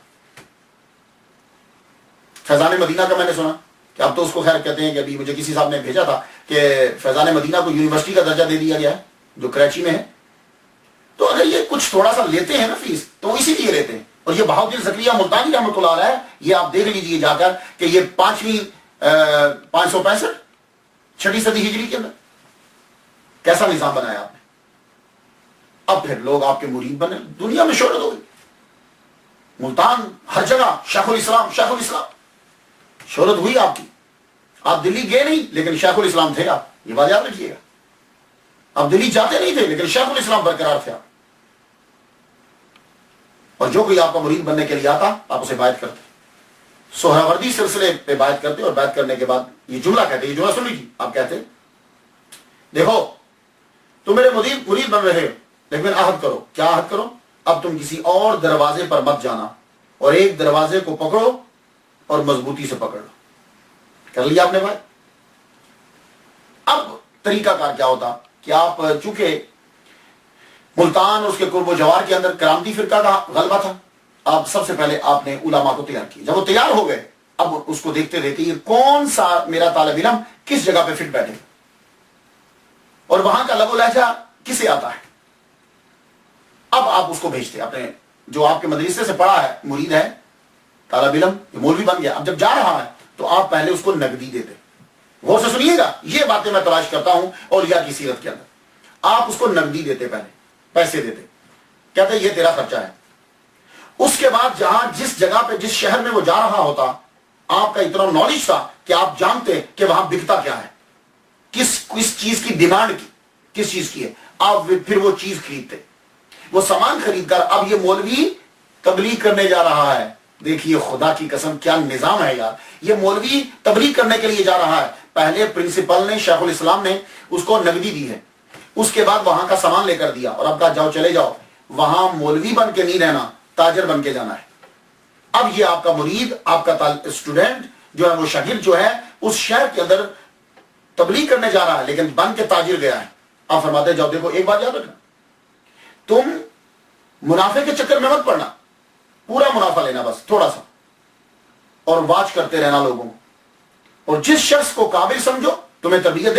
فیضان مدینہ کا میں نے سنا کہ اب تو اس کو خیر کہتے ہیں کہ ابھی مجھے کسی صاحب نے بھیجا تھا کہ فیضان مدینہ کو یونیورسٹی کا درجہ دے دیا گیا ہے جو کراچی میں ہے۔ تو اگر یہ کچھ تھوڑا سا لیتے ہیں نا فیس، تو وہ اسی لیے لیتے ہیں۔ اور یہ بہاؤدین زکریا ملتانی رحمۃ اللہ علیہ، یہ آپ دیکھ لیجئے جا کر کہ یہ 565 چھٹی صدی ہجری کے اندر کیسا نظام بنایا آپ نے۔ اب پھر لوگ آپ کے مرید بنے، دنیا میں شہرت ہو گئی۔ ملتان ہر جگہ شیخ الاسلام، شیخ الاسلام، شہرت ہوئی آپ کی۔ آپ دلی گئے نہیں لیکن شیخ الاسلام تھے آپ، یہ بات یاد رکھیے گا۔ آپ دلی جاتے نہیں تھے لیکن شیخ الاسلام برقرار تھے آپ۔ اور جو کوئی آپ کا مرید بننے کے لیے آتا آپ اسے بیعت کرتے، سہراوردی سلسلے پہ بیعت کرتے، اور بیعت کرنے کے بعد یہ جملہ کہتے، یہ جملہ سن لیجیے، آپ کہتے دیکھو تم میرے مرید بن رہے ہو، لیکن عہد کرو۔ کیا عہد کرو؟ اب تم کسی اور دروازے پر مت جانا، اور ایک دروازے کو پکڑو اور مضبوطی سے پکڑ لو۔ کر لیا آپ نے بات۔ اب طریقہ کار کیا ہوتا کہ آپ چونکہ ملتان اور اس کے قرب و جوار کے اندر کرامتی فرقہ کا غلبہ تھا، آپ سب سے پہلے آپ نے علماء کو تیار کیا۔ جب وہ تیار ہو گئے اب اس کو دیکھتے دیکھتے یہ کون سا میرا طالب علم کس جگہ پہ فٹ بیٹھے اور وہاں کا لب و لہجہ کسے آتا ہے، اب آپ اس کو بھیجتے اپنے جو آپ کے مدرسے سے پڑھا ہے، مرید ہے، طالب علم، یہ مولوی بن گیا، اب جب جا رہا ہے تو آپ پہلے اس کو نقدی دیتے۔ غور سے سنیے گا، یہ باتیں میں تلاش کرتا ہوں اولیاء کی سیرت کے اندر۔ آپ اس کو نقدی دیتے، پہلے پیسے دیتے، کہتے یہ تیرا خرچہ ہے۔ اس کے بعد جہاں جس جگہ پہ جس شہر میں وہ جا رہا ہوتا، آپ کا اتنا نالج تھا کہ آپ جانتے کہ وہاں بکتا کیا ہے، کس چیز کی ڈیمانڈ کی، کس چیز کی ہے، آپ پھر وہ چیز خریدتے۔ وہ سامان خرید کر اب یہ مولوی تبلیغ کرنے جا رہا ہے۔ دیکھیے خدا کی قسم کیا نظام ہے یار، یہ مولوی تبلیغ کرنے کے لیے جا رہا ہے۔ پہلے پرنسپل نے، شیخ الاسلام نے اس کو نقدی دی ہے، اس کے بعد وہاں کا سامان لے کر دیا اور اب کہا جاؤ چلے جاؤ، وہاں مولوی بن کے نہیں رہنا، تاجر بن کے جانا ہے۔ اب یہ آپ کا مرید، آپ کا اسٹوڈنٹ جو ہے، وہ شاگرد جو ہے، اس شہر کے اندر تبلیغ کرنے جا رہا ہے لیکن بن کے تاجر گیا ہے۔ آپ فرماتے ہیں جاؤ دیکھو، ایک بات یاد رکھنا، تم منافع کے چکر میں مت پڑنا، پورا منافع لینا بس تھوڑا سا، اور واچ کرتے رہنا لوگوں کو، اور جس شخص کو قابل سمجھو تمہیں تربیت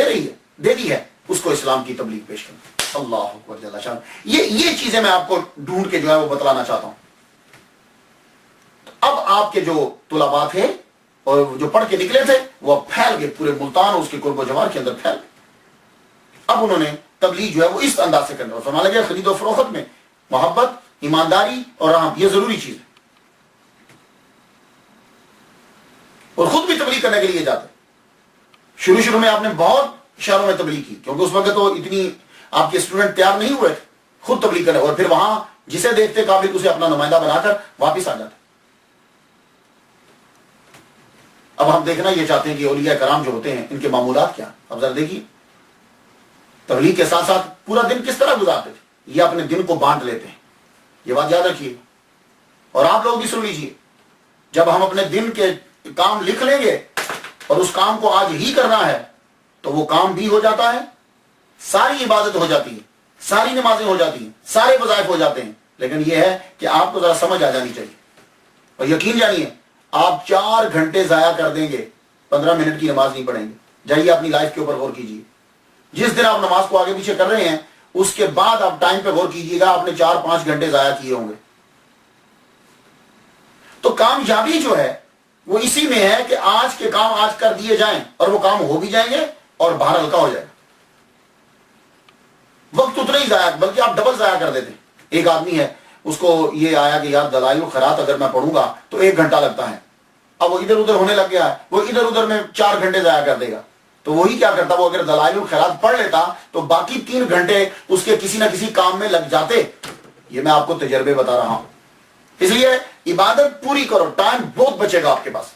دے دی ہے، اس کو اسلام کی تبلیغ پیش کرنا۔ اللہ اکبر جل شان۔ یہ چیزیں میں آپ کو ڈھونڈ کے جو ہے وہ بتلانا چاہتا ہوں۔ اب آپ کے جو طلباء تھے اور جو پڑھ کے نکلے تھے وہ اب پھیل گئے پورے ملتان اور اس کے قرب و جوار کے اندر پھیل گئے۔ اب انہوں نے تبلیغ جو ہے وہ اس انداز سے کرنا، اور فرمانے لگے خرید و فروخت میں محبت، ایمانداری اور رحم یہ ضروری چیز ہے، اور خود بھی تبلیغ کرنے کے لیے جاتے۔ شروع میں آپ نے بہت شہروں میں تبلیغ کی، کیونکہ اس وقت تو اتنی آپ کے اسٹوڈنٹ تیار نہیں ہوئے، خود تبلیغ کرنے، اور پھر وہاں جسے دیکھتے قابل اسے اپنا نمائندہ بنا کر واپس آ جاتے۔ اب ہم دیکھنا یہ چاہتے ہیں کہ اولیاء کرام جو ہوتے ہیں ان کے معمولات کیا، اب ذرا دیکھیے تبلیغ کے ساتھ ساتھ پورا دن کس طرح گزارتے تھے۔ یہ اپنے دن کو بانٹ لیتے ہیں، یہ بات یاد رکھیے، اور آپ لوگ بھی سن لیجئے، جب ہم اپنے دن کے کام لکھ لیں گے اور اس کام کو آج ہی کرنا ہے تو وہ کام بھی ہو جاتا ہے، ساری عبادت ہو جاتی ہے، ساری نمازیں ہو جاتی ہیں، سارے وظائف ہو جاتے ہیں، لیکن یہ ہے کہ آپ کو ذرا سمجھ آ جانی چاہیے، اور یقین جانیے آپ 4 گھنٹے ضائع کر دیں گے، 15 منٹ کی نماز نہیں پڑھیں گے۔ جائیے اپنی لائف کے اوپر غور کیجیے، جس دن آپ نماز کو آگے پیچھے کر رہے ہیں اس کے بعد آپ ٹائم پہ غور کیجیے گا، آپ نے 4-5 گھنٹے ضائع کیے ہوں گے۔ تو کامیابی جو ہے وہ اسی میں ہے کہ آج کے کام آج کر دیے جائیں اور وہ کام ہو بھی جائیں گے اور باہر ہلکا ہو جائے گا۔ وقت اتنا ہی ضائع، بلکہ آپ ڈبل ضائع کر دیتے ہیں۔ ایک آدمی ہے، اس کو یہ آیا کہ یار دلائل الخیرات اگر میں پڑھوں گا تو 1 گھنٹہ لگتا ہے، اب وہ ادھر ادھر ہونے لگ گیا ہے، وہ ادھر ادھر میں 4 گھنٹے ضائع کر دے گا۔ تو وہی کیا کرتا، وہ اگر دلائل الخیرات پڑھ لیتا تو باقی 3 گھنٹے اس کے کسی نہ کسی کام میں لگ جاتے۔ یہ میں آپ کو تجربے بتا رہا ہوں۔ اس لیے عبادت پوری کرو، ٹائم بہت بچے گا آپ کے پاس۔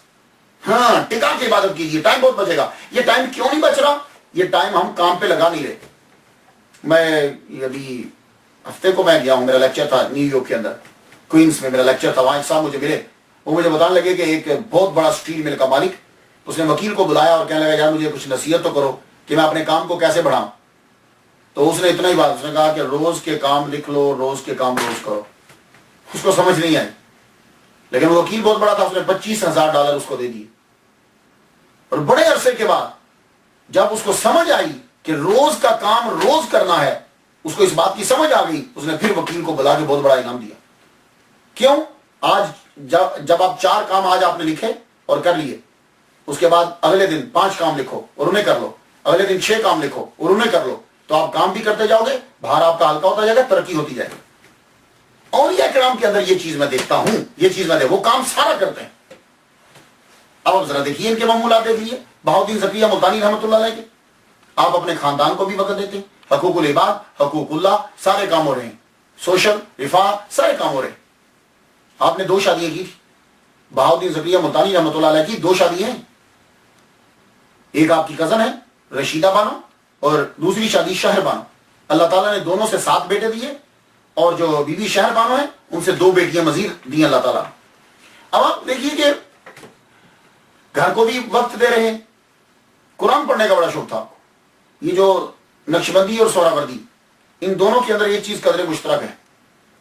ہاں، ٹکا کے عبادت کیجیے، ٹائم بہت بچے گا۔ یہ ٹائم کیوں نہیں بچ رہا؟ یہ ٹائم ہم کام پہ لگا نہیں رہے۔ میں ابھی ہفتے کو میں گیا ہوں، میرا لیکچر تھا نیو یارک کے اندر، کوئنس میں میرا لیکچر تھا۔ وہاں ایک صاحب مجھے ملے، وہ مجھے بتانے لگے کہ ایک بہت بڑا اسٹیل مل کا مالک، اس نے وکیل کو بلایا اور کہنے لگا یار مجھے کچھ نصیحت تو کرو کہ میں اپنے کام کو کیسے بڑھاؤں۔ تو اس نے اتنا ہی بات، اس نے کہا کہ روز کے کام لکھ لو، روز کے کام روز کرو۔ اس کو سمجھ نہیں آئی، لیکن وہ وکیل بہت بڑا تھا، اس نے $25,000 اس کو دے دیے۔ اور بڑے عرصے کے بعد جب اس کو سمجھ آئی کہ روز کا کام روز کرنا ہے، اس کو اس بات کی سمجھ آ گئی، اس نے پھر وکیل کو بلا کے بہت بڑا انعام دیا۔ کیوں؟ آج جب آپ 4 کام آج آپ نے لکھے اور کر لیے، اس کے بعد اگلے دن 5 کام لکھو اور انہیں کر لو، اگلے دن 6 کام لکھو اور انہیں کر لو، تو آپ کام بھی کرتے جاؤ گے، باہر آپ کا ہلکا ہوتا جائے گا، ترقی ہوتی جائے گی۔ اور یہ کرام کے اندر یہ چیز میں دیکھتا ہوں، یہ چیز میں وہ کام سارا کرتے ہیں۔ اب آپ ذرا دیکھیے ان کے معمولات دیکھ لیے، بہاؤالدین زکریا ملتانی رحمۃ اللہ علیہ کے۔ آپ اپنے خاندان کو بھی وقت دیتے ہیں، حقوق العباد، حقوق اللہ، سارے کام ہو رہے ہیں، سوشل رفاہ سارے کام ہو رہے ہیں۔ آپ نے 2 شادیاں کی، بہاؤالدین زکریا ملتانی رحمۃ اللہ علیہ کی 2 شادیاں ہیں۔ ایک آپ کی کزن ہے رشیدہ بانو اور دوسری شادی شہر بانو۔ اللہ تعالیٰ نے دونوں سے 7 بیٹے دیے، اور جو بی بی شہر بانو ہیں ان سے 2 بیٹیاں مزید دی اللہ تعالیٰ۔ اب آپ دیکھیے کہ گھر کو بھی وقت دے رہے ہیں۔ قرآن پڑھنے کا بڑا شوق تھا آپ کو۔ یہ جو نقش بندی اور سورہ وردی، ان دونوں کے اندر ایک چیز قدر مشترک ہے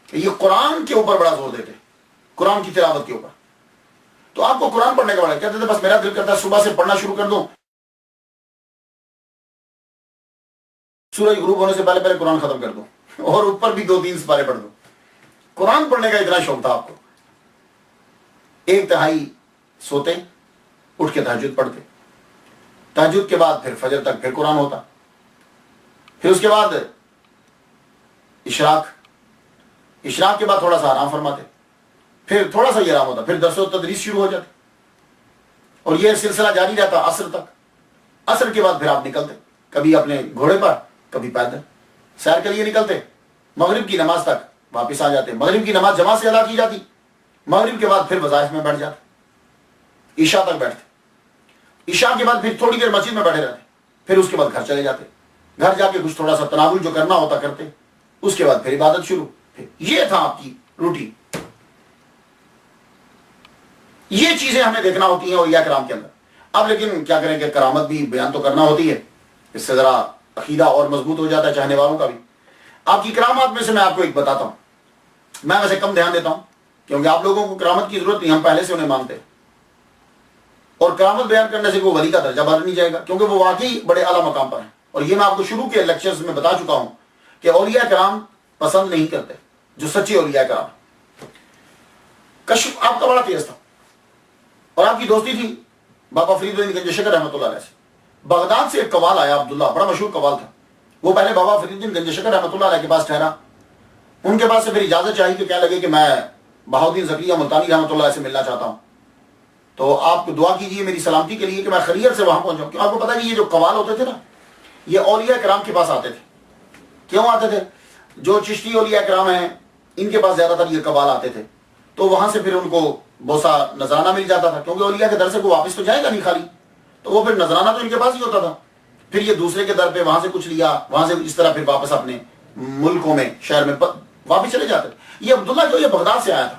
کہ یہ قرآن کے اوپر بڑا زور دیتے ہیں، قرآن کی تلاوت کے اوپر۔ تو آپ کو قرآن پڑھنے کا بڑا کہتے تھے بس میرا دل کرتا ہے صبح سے پڑھنا شروع کر دوں، سورج غروب ہونے سے پہلے قرآن ختم کر دوں اور اوپر بھی 2-3 سپارے پڑھ دوں۔ قرآن پڑھنے کا اتنا شوق تھا آپ کو۔ 1/3 سوتے، اٹھ کے تہجد پڑھتے، تہجد کے بعد پھر فجر تک پھر قرآن ہوتا، پھر اس کے بعد اشراق کے بعد تھوڑا سا آرام فرماتے، پھر تھوڑا سا یہ آرام ہوتا، پھر درس و تدریس شروع ہو جاتی، اور یہ سلسلہ جاری رہتا عصر تک۔ عصر کے بعد پھر آپ نکلتے، کبھی اپنے گھوڑے پر، کبھی پیدل سیر کے لیے نکلتے، مغرب کی نماز تک واپس آ جاتے۔ مغرب کی نماز جماعت سے ادا کی جاتی، مغرب کے بعد پھر وظائف میں بیٹھ جاتے، عشاء تک بیٹھتے، عشاء کے بعد پھر تھوڑی دیر مسجد میں بیٹھے رہتے، پھر اس کے بعد گھر چلے جاتے، گھر جا کے کچھ تھوڑا سا تناول جو کرنا ہوتا کرتے، اس کے بعد پھر عبادت شروع۔ یہ تھا آپ کی روٹین۔ یہ چیزیں ہمیں دیکھنا ہوتی ہیں اولیاء کرام کے اندر۔ اب لیکن کیا کریں کہ کرامت بھی بیان تو کرنا ہوتی ہے، اس سے ذرا عقیدہ اور مضبوط ہو جاتا ہے چاہنے والوں کا بھی۔ آپ کی کرامات میں سے میں آپ کو ایک بتاتا ہوں، میں ویسے کم دھیان دیتا ہوں کیونکہ آپ لوگوں کو کرامت کی ضرورت نہیں، ہم پہلے سے انہیں مانتے ہیں، اور کرامت بیان کرنے سے کوئی ولی کا درجہ بڑھ نہیں جائے گا کیونکہ وہ واقعی بڑے اعلیٰ مقام پر ہیں۔ اور یہ میں آپ کو شروع کے لیکچرز میں بتا چکا ہوں کہ اولیاء کرام پسند نہیں کرتے جو سچے اولیاء کرام۔ کشف آپ کا بڑا تیز تھا اور آپ کی دوستی تھی بابا فرید الدین گنج شکر رحمۃ اللہ علیہ سے۔ بغداد سے ایک قوال آیا، عبداللہ، بڑا مشہور قوال تھا۔ وہ پہلے بابا فرید الدین گنج شکر رحمۃ اللہ علیہ کے پاس ٹھہرا، ان کے پاس سے پھر اجازت چاہی کہ کہنے لگے کہ میں بہاؤالدین زکریا ملتانی رحمۃ اللہ علیہ سے ملنا چاہتا ہوں، تو آپ دعا کیجیے میری سلامتی کے لیے کہ میں خیریت سے وہاں پہنچاؤں۔ کیوں آپ کو پتا ہے کہ یہ جو قوال ہوتے تھے نا، یہ اولیاء کرام کے پاس آتے تھے۔ کیوں آتے تھے؟ جو چشتی اولیاء کرام ہیں ان کے پاس زیادہ تر یہ قوال آتے تھے، تو وہاں سے پھر ان کو بہت سا نذرانہ مل جاتا تھا، کیونکہ اولیاء کے در سے کو واپس تو جائے گا نہیں خالی، تو وہ پھر نذرانہ تو ان کے پاس ہی ہوتا تھا۔ پھر یہ دوسرے کے در پہ وہاں سے کچھ لیا، وہاں سے اس طرح پھر واپس اپنے ملکوں میں، شہر میں واپس چلے جاتے تھے۔ یہ عبداللہ جو یہ بغداد سے آیا تھا،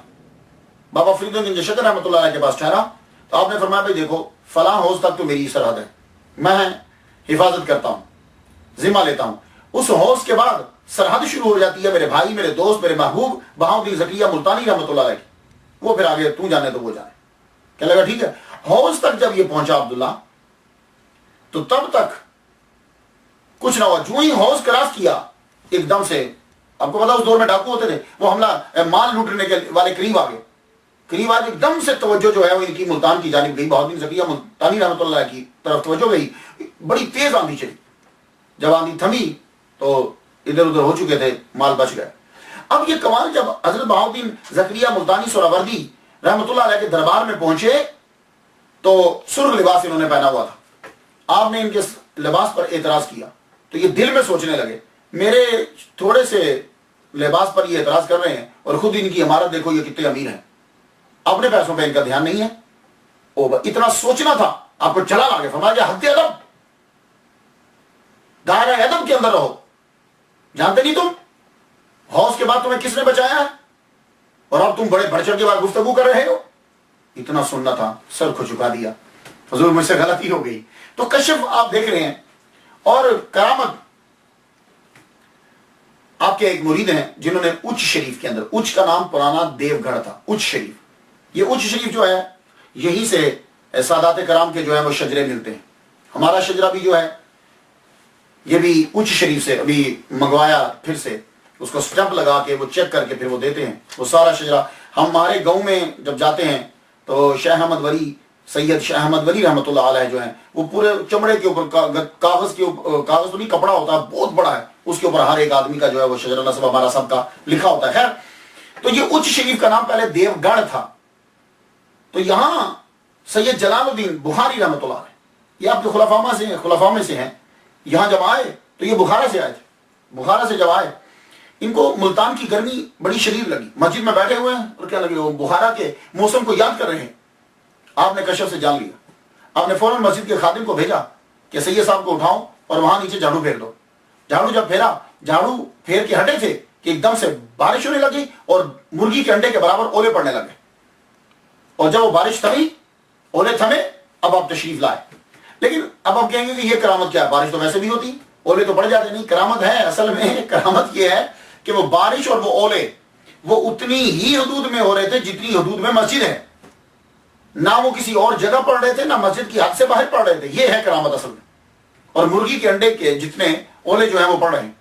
بابا فرید الدین گنج شکر رحمۃ اللہ علیہ کے پاس ٹھہرا، تو آپ نے فرمایا بھائی دیکھو فلاں حوض تک تو میری سرحد ہے، میں حفاظت کرتا ہوں، ذمہ لیتا ہوں۔ اس حوض کے بعد سرحد شروع ہو جاتی ہے میرے بھائی، میرے دوست، میرے محبوب بہاؤالدین زکریا ملتانی رحمۃ اللہ علیہ، وہ پھر آگے تو جانے تو وہ جانے۔ کہنے لگا ٹھیک ہے۔ حوض تک جب یہ پہنچا عبداللہ، تو تب تک کچھ نہ ہوا، جو ہی حوض کراس کیا ایک دم سے، آپ کو پتا اس دور میں ڈاکو ہوتے تھے، وہ حملہ مال لوٹنے کے والے قریب آ گئے، قریب آج ایک دم سے توجہ جو ہے وہ ان کی ملتان کی جانب گئی، بہاؤالدین زکریا ملتانی رحمۃ اللہ کی طرف توجہ گئی، بڑی تیز آندھی چلی، جب آندھی تھمی تو ادھر ادھر ہو چکے تھے، مال بچ گئے۔ اب یہ کمال جب حضرت بہاؤالدین زکریا ملتانی سہروردی رحمۃ اللہ علیہ کے دربار میں پہنچے تو سرخ لباس انہوں نے پہنا ہوا تھا، آپ نے ان کے لباس پر اعتراض کیا تو یہ دل میں سوچنے لگے میرے تھوڑے سے لباس پر یہ اعتراض کر رہے ہیں اور خود ان کی عمارت دیکھو یہ کتنے امیر ہیں، اپنے پیسوں پہ ان کا دھیان نہیں ہے، اتنا سوچنا تھا، آپ کو چلا لا گے، فرمایا کہ حد ادب، دائرہ ادب کے اندر رہو، جانتے نہیں تم حوض کے بعد تمہیں کس نے بچایا ہے اور اب تم بڑے بڑھ چڑھ کے بعد گفتگو کر رہے ہو، اتنا سننا تھا، سر کو چکا دیا، حضور مجھ سے غلطی ہو گئی۔ تو کشف آپ دیکھ رہے ہیں، اور کرامت آپ کے ایک مرید ہیں جنہوں نے اچ شریف کے اندر، اچ کا نام پرانا دیو گڑھ تھا، اچ شریف، یہ اچ شریف جو ہے یہی سے سادات کرام کے جو ہے وہ شجرے ملتے ہیں، ہمارا شجرہ بھی جو ہے یہ بھی اچ شریف سے ابھی منگوایا، پھر سے اس کو سٹمپ لگا کے وہ چیک کر کے پھر وہ دیتے ہیں، وہ سارا شجرہ ہمارے گاؤں میں جب جاتے ہیں تو شیخ احمد ولی، سید شیخ احمد ولی رحمۃ اللہ علیہ جو ہیں وہ پورے چمڑے کے اوپر کاغذ کے اوپر، کاغذ تو نہیں کپڑا ہوتا ہے بہت بڑا ہے، اس کے اوپر ہر ایک آدمی کا جو ہے وہ شجرہ نسب ہمارا سب کا لکھا ہوتا ہے۔ خیر تو یہ اچ شریف کا نام پہلے دیو گڑھ تھا، تو یہاں سید جلال الدین بخاری رحمۃ اللہ علیہ، یہ آپ کے خلفاء میں سے ہیں، یہاں جب آئے تو یہ بخارا سے آئے تھے، بخارا سے جب آئے ان کو ملتان کی گرمی بڑی شدید لگی، مسجد میں بیٹھے ہوئے ہیں اور کیا لگے وہ بخارا کے موسم کو یاد کر رہے ہیں، آپ نے کشف سے جان لیا، آپ نے فوراً مسجد کے خادم کو بھیجا کہ سید صاحب کو اٹھاؤ اور وہاں نیچے جھاڑو پھیر دو، جھاڑو جب پھیرا، جھاڑو پھیر کے ہٹے تھے کہ ایک دم سے بارش ہونے لگی اور مرغی کے انڈے کے برابر اولے پڑنے لگے، اور جب وہ بارش تھمی، اولے تھمے، اب آپ تشریف لائے، لیکن اب آپ کہیں گے کہ یہ کرامت کیا ہے، بارش تو ویسے بھی ہوتی، اولے تو پڑ جاتے، نہیں، کرامت ہے اصل میں، کرامت یہ ہے کہ وہ بارش اور وہ اولے وہ اتنی ہی حدود میں ہو رہے تھے جتنی حدود میں مسجد ہے، نہ وہ کسی اور جگہ پڑھ رہے تھے نہ مسجد کی حد سے باہر پڑھ رہے تھے، یہ ہے کرامت اصل میں، اور مرغی کے انڈے کے جتنے اولے جو ہیں وہ پڑھ رہے ہیں۔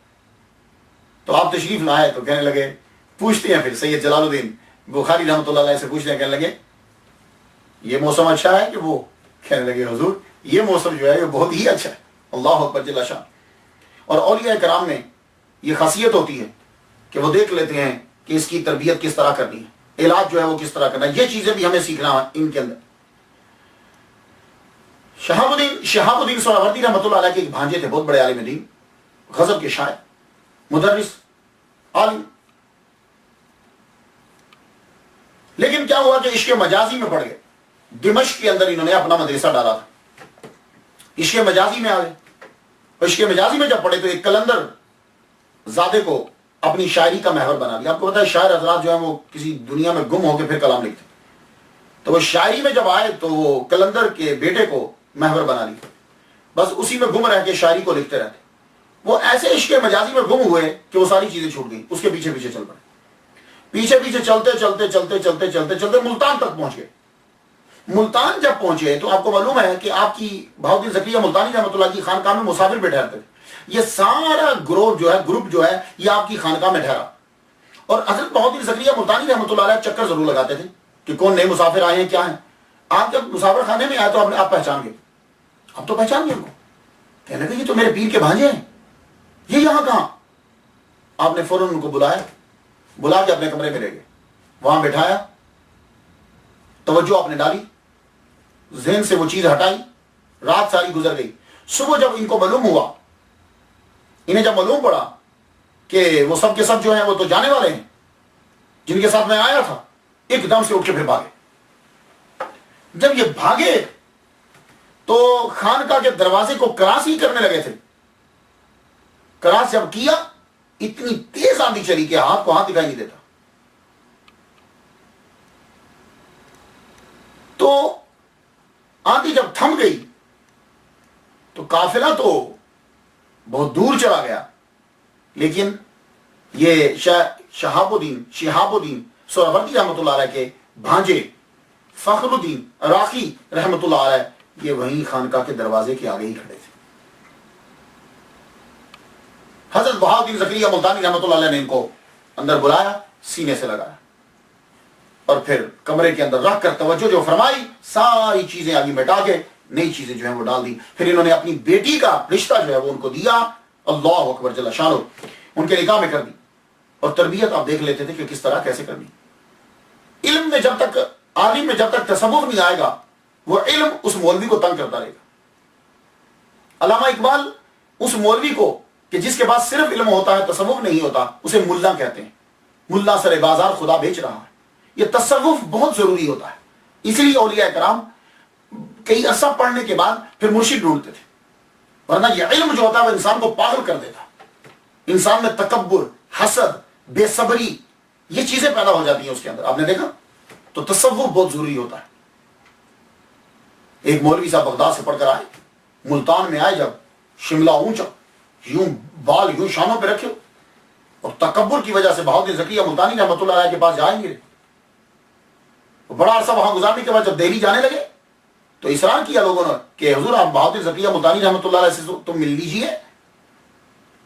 تو آپ تشریف لائے تو کہنے لگے، پوچھتے ہیں پھر سید جلال الدین بخاری رحمۃ اللہ علیہ سے پوچھتے ہیں، کہنے لگے یہ موسم اچھا ہے کہ وہ، کہنے لگے حضور یہ موسم جو ہے یہ بہت ہی اچھا ہے، اللہ اکبر جل شان۔ اور اولیاء کرام میں یہ خاصیت ہوتی ہے کہ وہ دیکھ لیتے ہیں کہ اس کی تربیت کس طرح کرنی ہے، علاج جو ہے وہ کس طرح کرنا ہے، یہ چیزیں بھی ہمیں سیکھنا ہے ان کے اندر۔ شہاب الدین سہروردی رحمۃ اللہ علیہ کے ایک بھانجے تھے، بہت بڑے عالم دین، غضب کے شاعر، مدرس، عالم، لیکن کیا ہوا کہ عشق مجازی میں پڑ گئے، دمشق کے اندر انہوں نے اپنا مدرسہ ڈالا تھا، عشق مجازی میں آ گئے، عشق مجازی میں جب پڑے تو ایک قلندر زادے کو اپنی شاعری کا محور بنا دیا۔ آپ کو پتا ہے شاعر حضرات جو ہیں وہ کسی دنیا میں گم ہو کے پھر کلام لکھتے، تو وہ شاعری میں جب آئے تو وہ قلندر کے بیٹے کو محور بنا لیا، بس اسی میں گم رہ کے شاعری کو لکھتے رہتے، وہ ایسے عشق مجازی میں گم ہوئے کہ وہ ساری چیزیں چھوٹ گئیں، اس کے پیچھے پیچھے چل پڑے، پیچھے پیچھے چلتے چلتے چلتے چلتے چلتے چلتے ملتان تک پہنچ گئے۔ ملتان جب پہنچے تو آپ کو معلوم ہے کہ آپ کی بہاؤالدین زکریا ملتانی رحمۃ اللہ کی خانقاہ میں مسافر پہ ٹھہرتے تھے، یہ سارا گروپ جو ہے یہ آپ کی خانقاہ میں ٹھہرا، اور حضرت بہاؤالدین زکریا ملتانی رحمۃ اللہ علیہ چکر ضرور لگاتے تھے کہ کون نئے مسافر آئے ہیں، کیا ہیں۔ آپ جب مسافر خانے میں آئے تو آپ پہچان گئے، اب تو پہچان گئے ان کو، کہنے لگے یہ تو میرے پیر کے بھانجے ہیں، یہ یہاں کہاں؟ آپ نے فوراً ان کو بلا کے اپنے کمرے میں لے گئے، وہاں بٹھایا، توجہ آپ نے ڈالی، ذہن سے وہ چیز ہٹائی، رات ساری گزر گئی، صبح جب ان کو معلوم ہوا، انہیں جب معلوم پڑا کہ وہ سب کے سب جو ہیں وہ تو جانے والے ہیں جن کے ساتھ میں آیا تھا، ایک دم سے اٹھ کے پھر بھاگے۔ جب یہ بھاگے تو خانقاہ کے دروازے کو کراس ہی کرنے لگے تھے، کراس جب کیا اتنی تیز آندھی چلی کہ ہاتھ کو ہاتھ دکھائی نہیں دیتا، تو آندھی جب تھم گئی تو قافلہ تو بہت دور چلا گیا، لیکن یہ شہاب الدین سہروردی رحمۃ اللہ علیہ کے بھانجے فخر الدین راقی رحمۃ اللہ علیہ یہ وہیں خانقاہ کے دروازے کے آگے ہی کھڑے تھے۔ حضرت بہاؤالدین زکریا ملتانی رحمۃ اللہ علیہ نے ان کو اندر بلایا، سینے سے لگایا اور پھر کمرے کے اندر رکھ کر توجہ جو فرمائی، ساری چیزیں آگے مٹا کے نئی چیزیں جو ہیں وہ ڈال دی. پھر انہوں نے اپنی بیٹی کا رشتہ جو ہے وہ ان کو دیا، اللہ اکبر جل شانہ، ان کے نکاح میں کر دی. اور تربیت آپ دیکھ لیتے تھے کہ کس طرح کیسے کرنی. علم میں جب تک عالم میں جب تک تصوف نہیں آئے گا، وہ علم اس مولوی کو تنگ کرتا رہے گا. علامہ اقبال اس مولوی کو کہ جس کے پاس صرف علم ہوتا ہے تصوف نہیں ہوتا، اسے ملا کہتے ہیں. ملا سر بازار خدا بیچ رہا ہے. یہ تصوف بہت ضروری ہوتا ہے. اسی لیے اولیاء کرام کئی عرصہ پڑھنے کے بعد پھر مرشد ڈھونڈتے تھے، ورنہ یہ علم جو ہوتا ہے وہ انسان کو پاگل کر دیتا. انسان میں تکبر، حسد، بے صبری، یہ چیزیں پیدا ہو جاتی ہیں اس کے اندر. آپ نے دیکھا؟ تو تصوف بہت ضروری ہوتا ہے. ایک مولوی صاحب بغداد سے پڑھ کر آئے، ملتان میں آئے، جب شملہ اونچا، یوں بال یوں شانوں پہ رکھے، اور تکبر کی وجہ سے بہاؤالدین زکریا ملتانی رحمۃ اللہ علیہ کے پاس جائیں گے. بڑا عرصہ وہاں گزارنے کے بعد جب دہلی جانے لگے تو اصرار کیا لوگوں نے کہ حضور آپ بہاؤالدین زکریا ملتانی رحمۃ اللہ علیہ سے تم مل لیجیے.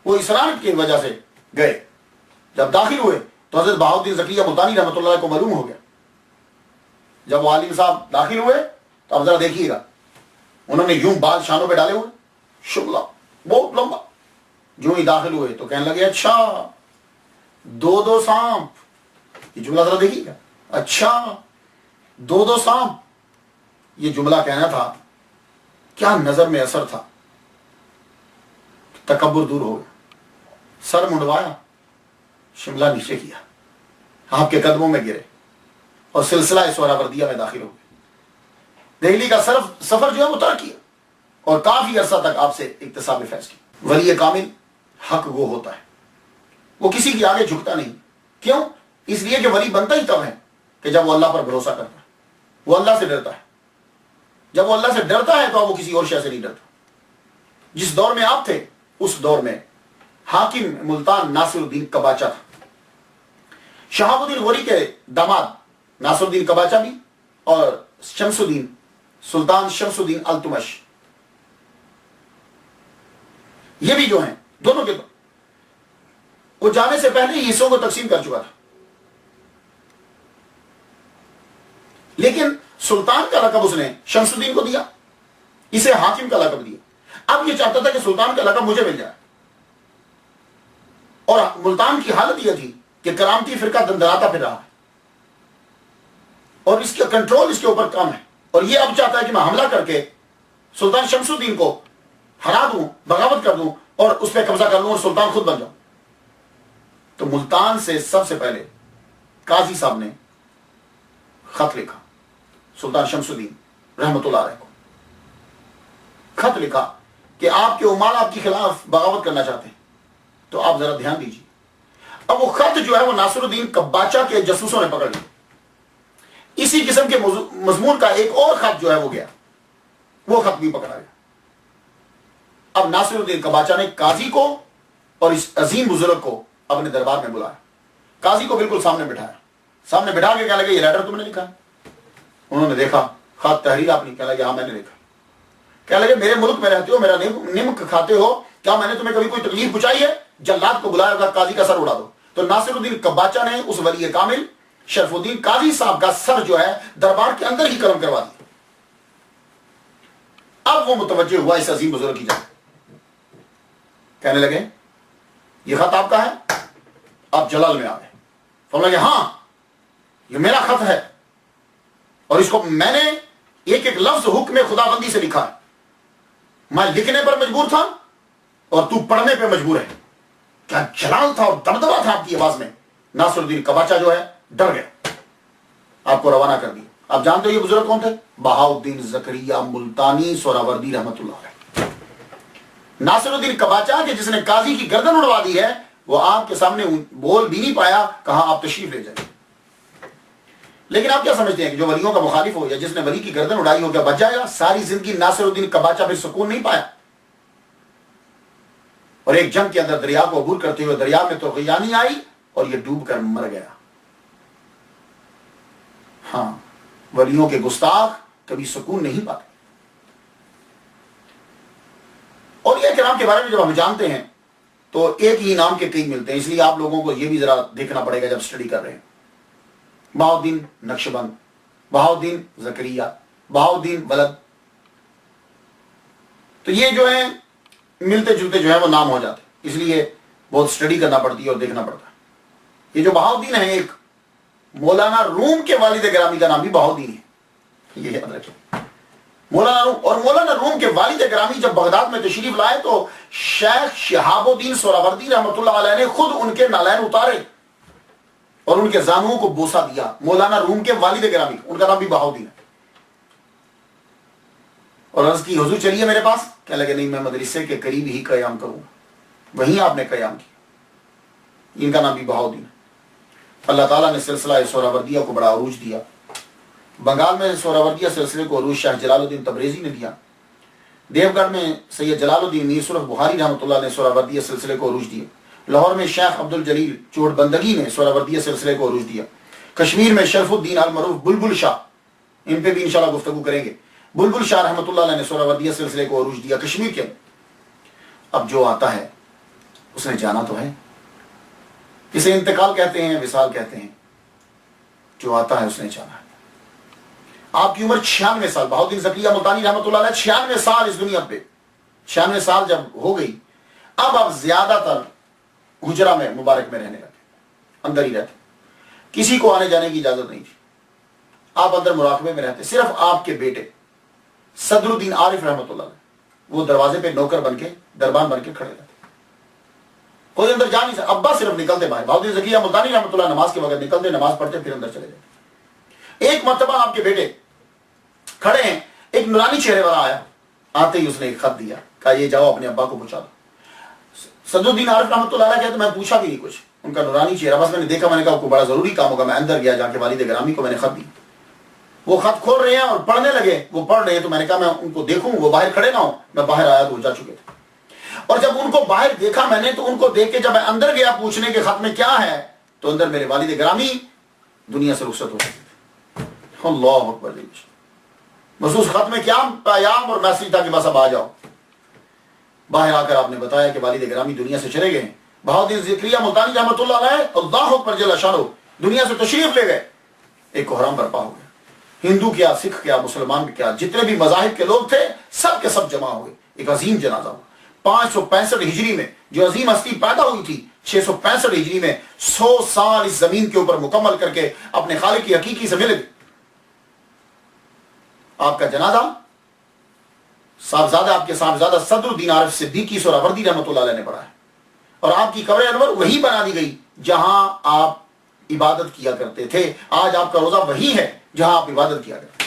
وہ اصرار کی وجہ سے گئے. جب داخل ہوئے تو حضرت بہاؤالدین زکریا ملتانی رحمۃ اللہ علیہ کو معلوم ہو گیا. جب وہ عالم صاحب داخل ہوئے تو اب ذرا دیکھیے گا، انہوں نے یوں بال شانوں پہ ڈالے ہوئے، شملہ بہت لمبا. جو ہی داخل ہوئے تو کہنے لگے اچھا 2 سانپ. یہ جملہ ذرا دیکھیے گا، اچھا 2 سانپ. یہ جملہ کہنا تھا، کیا نظر میں اثر تھا. تکبر دور ہو گیا، سر منڈوایا، شملہ نیچے کیا، آپ کے قدموں میں گرے اور سلسلہ سہراوردیہ میں داخل ہو گئے. دہلی کا سفر جو ہے وہ طے کیا اور کافی عرصہ تک آپ سے اکتساب فیض کی. ولی کامل حق گو ہوتا ہے، وہ کسی کے آگے جھکتا نہیں. کیوں؟ اس لیے کہ ولی بنتا ہی تب ہے کہ جب وہ اللہ پر بھروسہ کرتا ہے، وہ اللہ سے ڈرتا ہے. جب وہ اللہ سے ڈرتا ہے تو اب وہ کسی اور شے سے نہیں ڈرتا. جس دور میں آپ تھے اس دور میں حاکم ملتان ناصر الدین کباچا تھا. شہاب الدین غوری کے داماد ناصر الدین کباچا بھی اور شمس الدین سلطان شمس الدین التمش، یہ بھی جو ہیں دونوں کے وہ جانے سے پہلے ہی حصوں کو تقسیم کر چکا تھا. لیکن سلطان کا لقب اس نے شمس الدین کو دیا، اسے حاکم کا لقب دیا. اب یہ چاہتا تھا کہ سلطان کا لقب مجھے مل جائے. اور ملتان کی حالت یہ تھی کہ کرامتی فرقہ دندراتا پھر رہا ہے اور اس کا کنٹرول اس کے اوپر کم ہے. اور یہ اب چاہتا ہے کہ میں حملہ کر کے سلطان شمس الدین کو ہرا دوں، بغاوت کر دوں اور اس پہ قبضہ کر لوں اور سلطان خود بن جاؤں. تو ملتان سے سب سے پہلے قاضی صاحب نے خط لکھا سلطان شمس الدین رحمۃ اللہ علیہ کو. خط لکھا کہ آپ کے عمال آپ کے خلاف بغاوت کرنا چاہتے ہیں، تو آپ ذرا دھیان دیجیے. اب وہ خط جو ہے وہ ناصر الدین کباچا کے جاسوسوں نے پکڑ لیا. اسی قسم کے مضمون کا ایک اور خط جو ہے وہ گیا، وہ خط بھی پکڑا گیا. اب ناصر الدین کباچا نے قاضی کو اور اس عظیم بزرگ کو اپنے دربار میں بلایا. قاضی کو بالکل سامنے بٹھا کے کہنے لگے یہ لیٹر تم نے لکھا ہے؟ انہوں نے دیکھا خط تحریر آپ نے. کہنے لگے ہاں میں نے لکھا. کہنے لگے میرے ملک میں رہتے ہو، میرا نمک کھاتے ہو، کیا میں نے تمہیں کبھی کوئی تکلیف پہنچائی ہے؟ جلاد کو بلایا ہوگا، قاضی کا سر اڑا دو. تو ناصر الدین کباچا نے اس ولی کامل شرف الدین قاضی صاحب کا سر جو ہے دربار کے اندر ہی قلم کروا دیا. اب وہ متوجہ ہوا اس عظیم بزرگ کی جانب. کہنے لگے یہ خط آپ کا ہے؟ آپ جلال میں آ گئے. فرمایا لگے ہاں یہ میرا خط ہے اور اس کو میں نے ایک ایک لفظ حکم خدا بندی سے لکھا ہے. میں لکھنے پر مجبور تھا اور تو پڑھنے پہ مجبور ہے. کیا جلال تھا اور دبدبا تھا آپ کی آواز میں. ناصر الدین کباچا جو ہے ڈر گیا، آپ کو روانہ کر دیا. آپ جانتے ہو یہ بزرگ کون تھے؟ بہاؤالدین زکریا ملتانی سہراوردی رحمۃ اللہ علیہ. ناصر الدین کباچا کہ جس نے قاضی کی گردن اڑوا دی ہے، وہ آپ کے سامنے بول بھی نہیں پایا، کہاں آپ تشریف لے جائیں. لیکن آپ کیا سمجھتے ہیں کہ جو ولیوں کا مخالف ہو یا جس نے ولی کی گردن اڑائی ہو کیا بچ جائے گا؟ ساری زندگی ناصر الدین کباچا پھر سکون نہیں پایا اور ایک جنگ کے اندر دریا کو عبور کرتے ہوئے دریا میں طغیانی آئی اور یہ ڈوب کر مر گیا. ہاں ولیوں کے گستاخ کبھی سکون نہیں پاتے. اور یہ کرام کے بارے میں جب ہم جانتے ہیں تو ایک ہی نام کے کئی ملتے ہیں، اس لیے آپ لوگوں کو یہ بھی ذرا دیکھنا پڑے گا جب اسٹڈی کر رہے ہیں۔ بہاؤالدین نقشبند، بہاؤالدین زکریا، بہاؤالدین ولد، تو یہ جو ہیں ملتے جلتے جو ہے وہ نام ہو جاتے ہیں، اس لیے بہت اسٹڈی کرنا پڑتی ہے اور دیکھنا پڑتا ہے۔ یہ جو بہاؤالدین ہیں، ایک مولانا روم کے والد گرامی کا نام بھی بہاؤالدین ہے، یہ یاد رکھیں۔ مولانا روم، اور مولانا روم کے والد گرامی جب بغداد میں تشریف لائے تو شیخ شہاب الدین سہروردی رحمۃ اللہ علیہ نے خود ان کے نالین اتارے اور ان کے زانوؤں کو بوسہ دیا۔ مولانا روم کے والد گرامی، ان کا نام بھی بہاؤالدین ہے۔ اور عرض کی حضور چلیے میرے پاس، کہنے لگے نہیں میں مدرسے کے قریب ہی قیام کروں گا، وہیں آپ نے قیام کیا۔ ان کا نام بھی بہاؤالدین ہے۔ اللہ تعالیٰ نے سلسلہ سہروردیہ کو بڑا عروج دیا۔ بنگال میں سہروردیہ سلسلے کو عروج شاہ جلال الدین تبریزی نے دیا۔ دیوگڑھ میں سید جلال الدین میر سرخ بخاری رحمۃ اللہ نے سہروردیہ سلسلے کو عروج دیا۔ لاہور میں شیخ عبد الجلیل چوڑ بندگی نے سہروردیہ سلسلے کو عروج دیا۔ کشمیر میں شرف الدین المعروف بلبل شاہ، ان پہ بھی انشاءاللہ گفتگو کریں گے، بلبل شاہ رحمۃ اللہ علیہ نے سہروردیہ سلسلے کو عروج دیا کشمیر کے۔ اب جو آتا ہے اس نے جانا تو ہے، اسے انتقال کہتے ہیں، وصال کہتے ہیں، جو آتا ہے اس نے جانا ہے۔ آپ کی عمر 96 سال، بہاؤالدین زکریا ملتانی رحمۃ اللہ علیہ 96 سال اس دنیا پہ، 96 سال جب ہو گئی، اب آپ زیادہ تر حجرہ میں مبارک میں رہنے لگے، اندر ہی رہتے، کسی کو آنے جانے کی اجازت نہیں تھی، آپ اندر مراقبے میں رہتے۔ صرف آپ کے بیٹے صدر الدین عارف رحمۃ اللہ علیہ وہ دروازے پہ نوکر بن کے، دربان بن کے کھڑے رہتے، کوئی اندر جا نہیں سکتا۔ ابا صرف نکلتے باہر، بہاؤالدین زکریا ملتانی رحمۃ اللہ نماز کے وقت نکلتے، نماز پڑھتے، پھر اندر چلے جاتے۔ ایک مرتبہ آپ کے بیٹے کھڑے ہیں، ایک نورانی چہرے والا آیا، آتے ہی اس نے ایک خط دیا، کہا یہ جاؤ اپنے ابا کو پہنچا دو۔ صدر الدین عارف رحمۃ اللہ علیہ کہتے میں پوچھا بھی نہیں کچھ، ان کا نورانی چہرہ، بس میں نے دیکھا، میں نے کہا کوئی بڑا ضروری کام ہوگا، میں اندر گیا، جا کے والد گرامی کو میں نے خط دی۔ وہ خط کھول رہے ہیں اور پڑھنے لگے، وہ پڑھ رہے ہیں، تو میں نے کہا میں ان کو دیکھوں، وہ باہر کھڑے نہ ہوں، میں باہر آیا تو وہ جا چکے تھے۔ اور جب ان کو باہر دیکھا میں نے، تو ان کو دیکھ کے جب میں اندر گیا پوچھنے کے خط میں کیا ہے، تو اندر میرے والد گرامی دنیا سے رخصت ہو چکے تھے۔ اللہ اکبر، بس اس خط میں کیا پیام اور میسج تھا کہ بس اب آ جاؤ۔ باہر آ کر آپ نے بتایا کہ والد گرامی دنیا سے چلے گئے ہیں۔ بہاؤالدین زکریا ملتانی رحمۃ اللہ علیہ اللہ اکبر جل شانہ دنیا سے تشریف لے گئے۔ ایک کوہرام برپا ہو گیا، ہندو کیا، سکھ کیا، مسلمان کیا، جتنے بھی مذاہب کے لوگ تھے سب کے سب جمع ہوئے، ایک عظیم جنازہ ہوا۔ 565 ہجری میں جو عظیم ہستی پیدا ہوئی تھی، 665 ہجری میں 100 سال اس زمین کے اوپر مکمل کر کے اپنے خالق کی حقیقی سے ملے۔ آپ کا جنازہ صاحبزادہ، آپ کے صاحبزادہ صدر الدین عارف صدیقی سہروردی رحمۃ اللہ علیہ نے پڑھا ہے، اور آپ کی قبر انور وہی بنا دی گئی جہاں آپ عبادت کیا کرتے تھے۔ آج آپ کا روزہ وہی ہے جہاں آپ عبادت کیا کرتے ہیں۔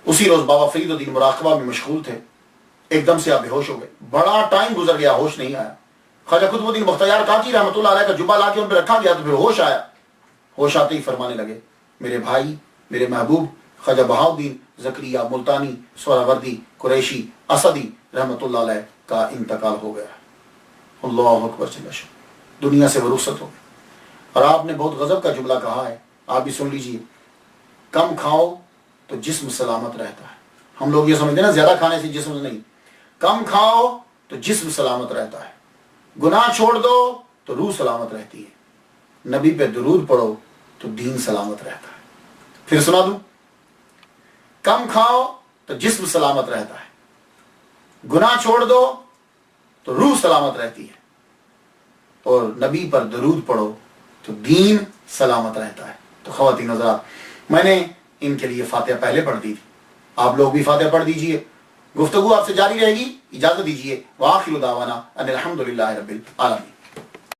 اسی روز بابا فرید الدین مراقبہ میں مشغول تھے، ایک دم سے آپ بے ہوش ہو گئے، بڑا ٹائم گزر گیا، ہوش نہیں آیا۔ خواجہ قطب الدین بختیار کاکی رحمۃ اللہ علیہ کا جبہ لا کے ان پہ رکھا گیا تو پھر ہوش آیا۔ ہوش آتے ہی فرمانے لگے میرے بھائی، میرے محبوب خواجہ بہاؤالدین زکریا ملتانی سہروردی قریشی اسدی رحمۃ اللہ علیہ کا انتقال ہو گیا۔ اللہ اکبر، دنیا سے وہ رخصت ہو گئے۔ اور آپ نے بہت غضب کا جملہ کہا ہے، آپ بھی سن لیجئے، کم کھاؤ تو جسم سلامت رہتا ہے۔ ہم لوگ یہ سمجھتے ہیں نا زیادہ کھانے سے جسم نہیں، کم کھاؤ تو جسم سلامت رہتا ہے، گناہ چھوڑ دو تو روح سلامت رہتی ہے، نبی پہ درود پڑھو تو دین سلامت رہتا ہے۔ پھر سنا دوں، کم کھاؤ تو جسم سلامت رہتا ہے، گناہ چھوڑ دو تو روح سلامت رہتی ہے، اور نبی پر درود پڑھو تو دین سلامت رہتا ہے۔ تو خواتین حضرات، میں نے ان کے لیے فاتحہ پہلے پڑھ دی تھی، آپ لوگ بھی فاتحہ پڑھ دیجئے، گفتگو آپ سے جاری رہے گی، اجازت دیجئے، وآخر دعوانا ان الحمدللہ رب العالمین۔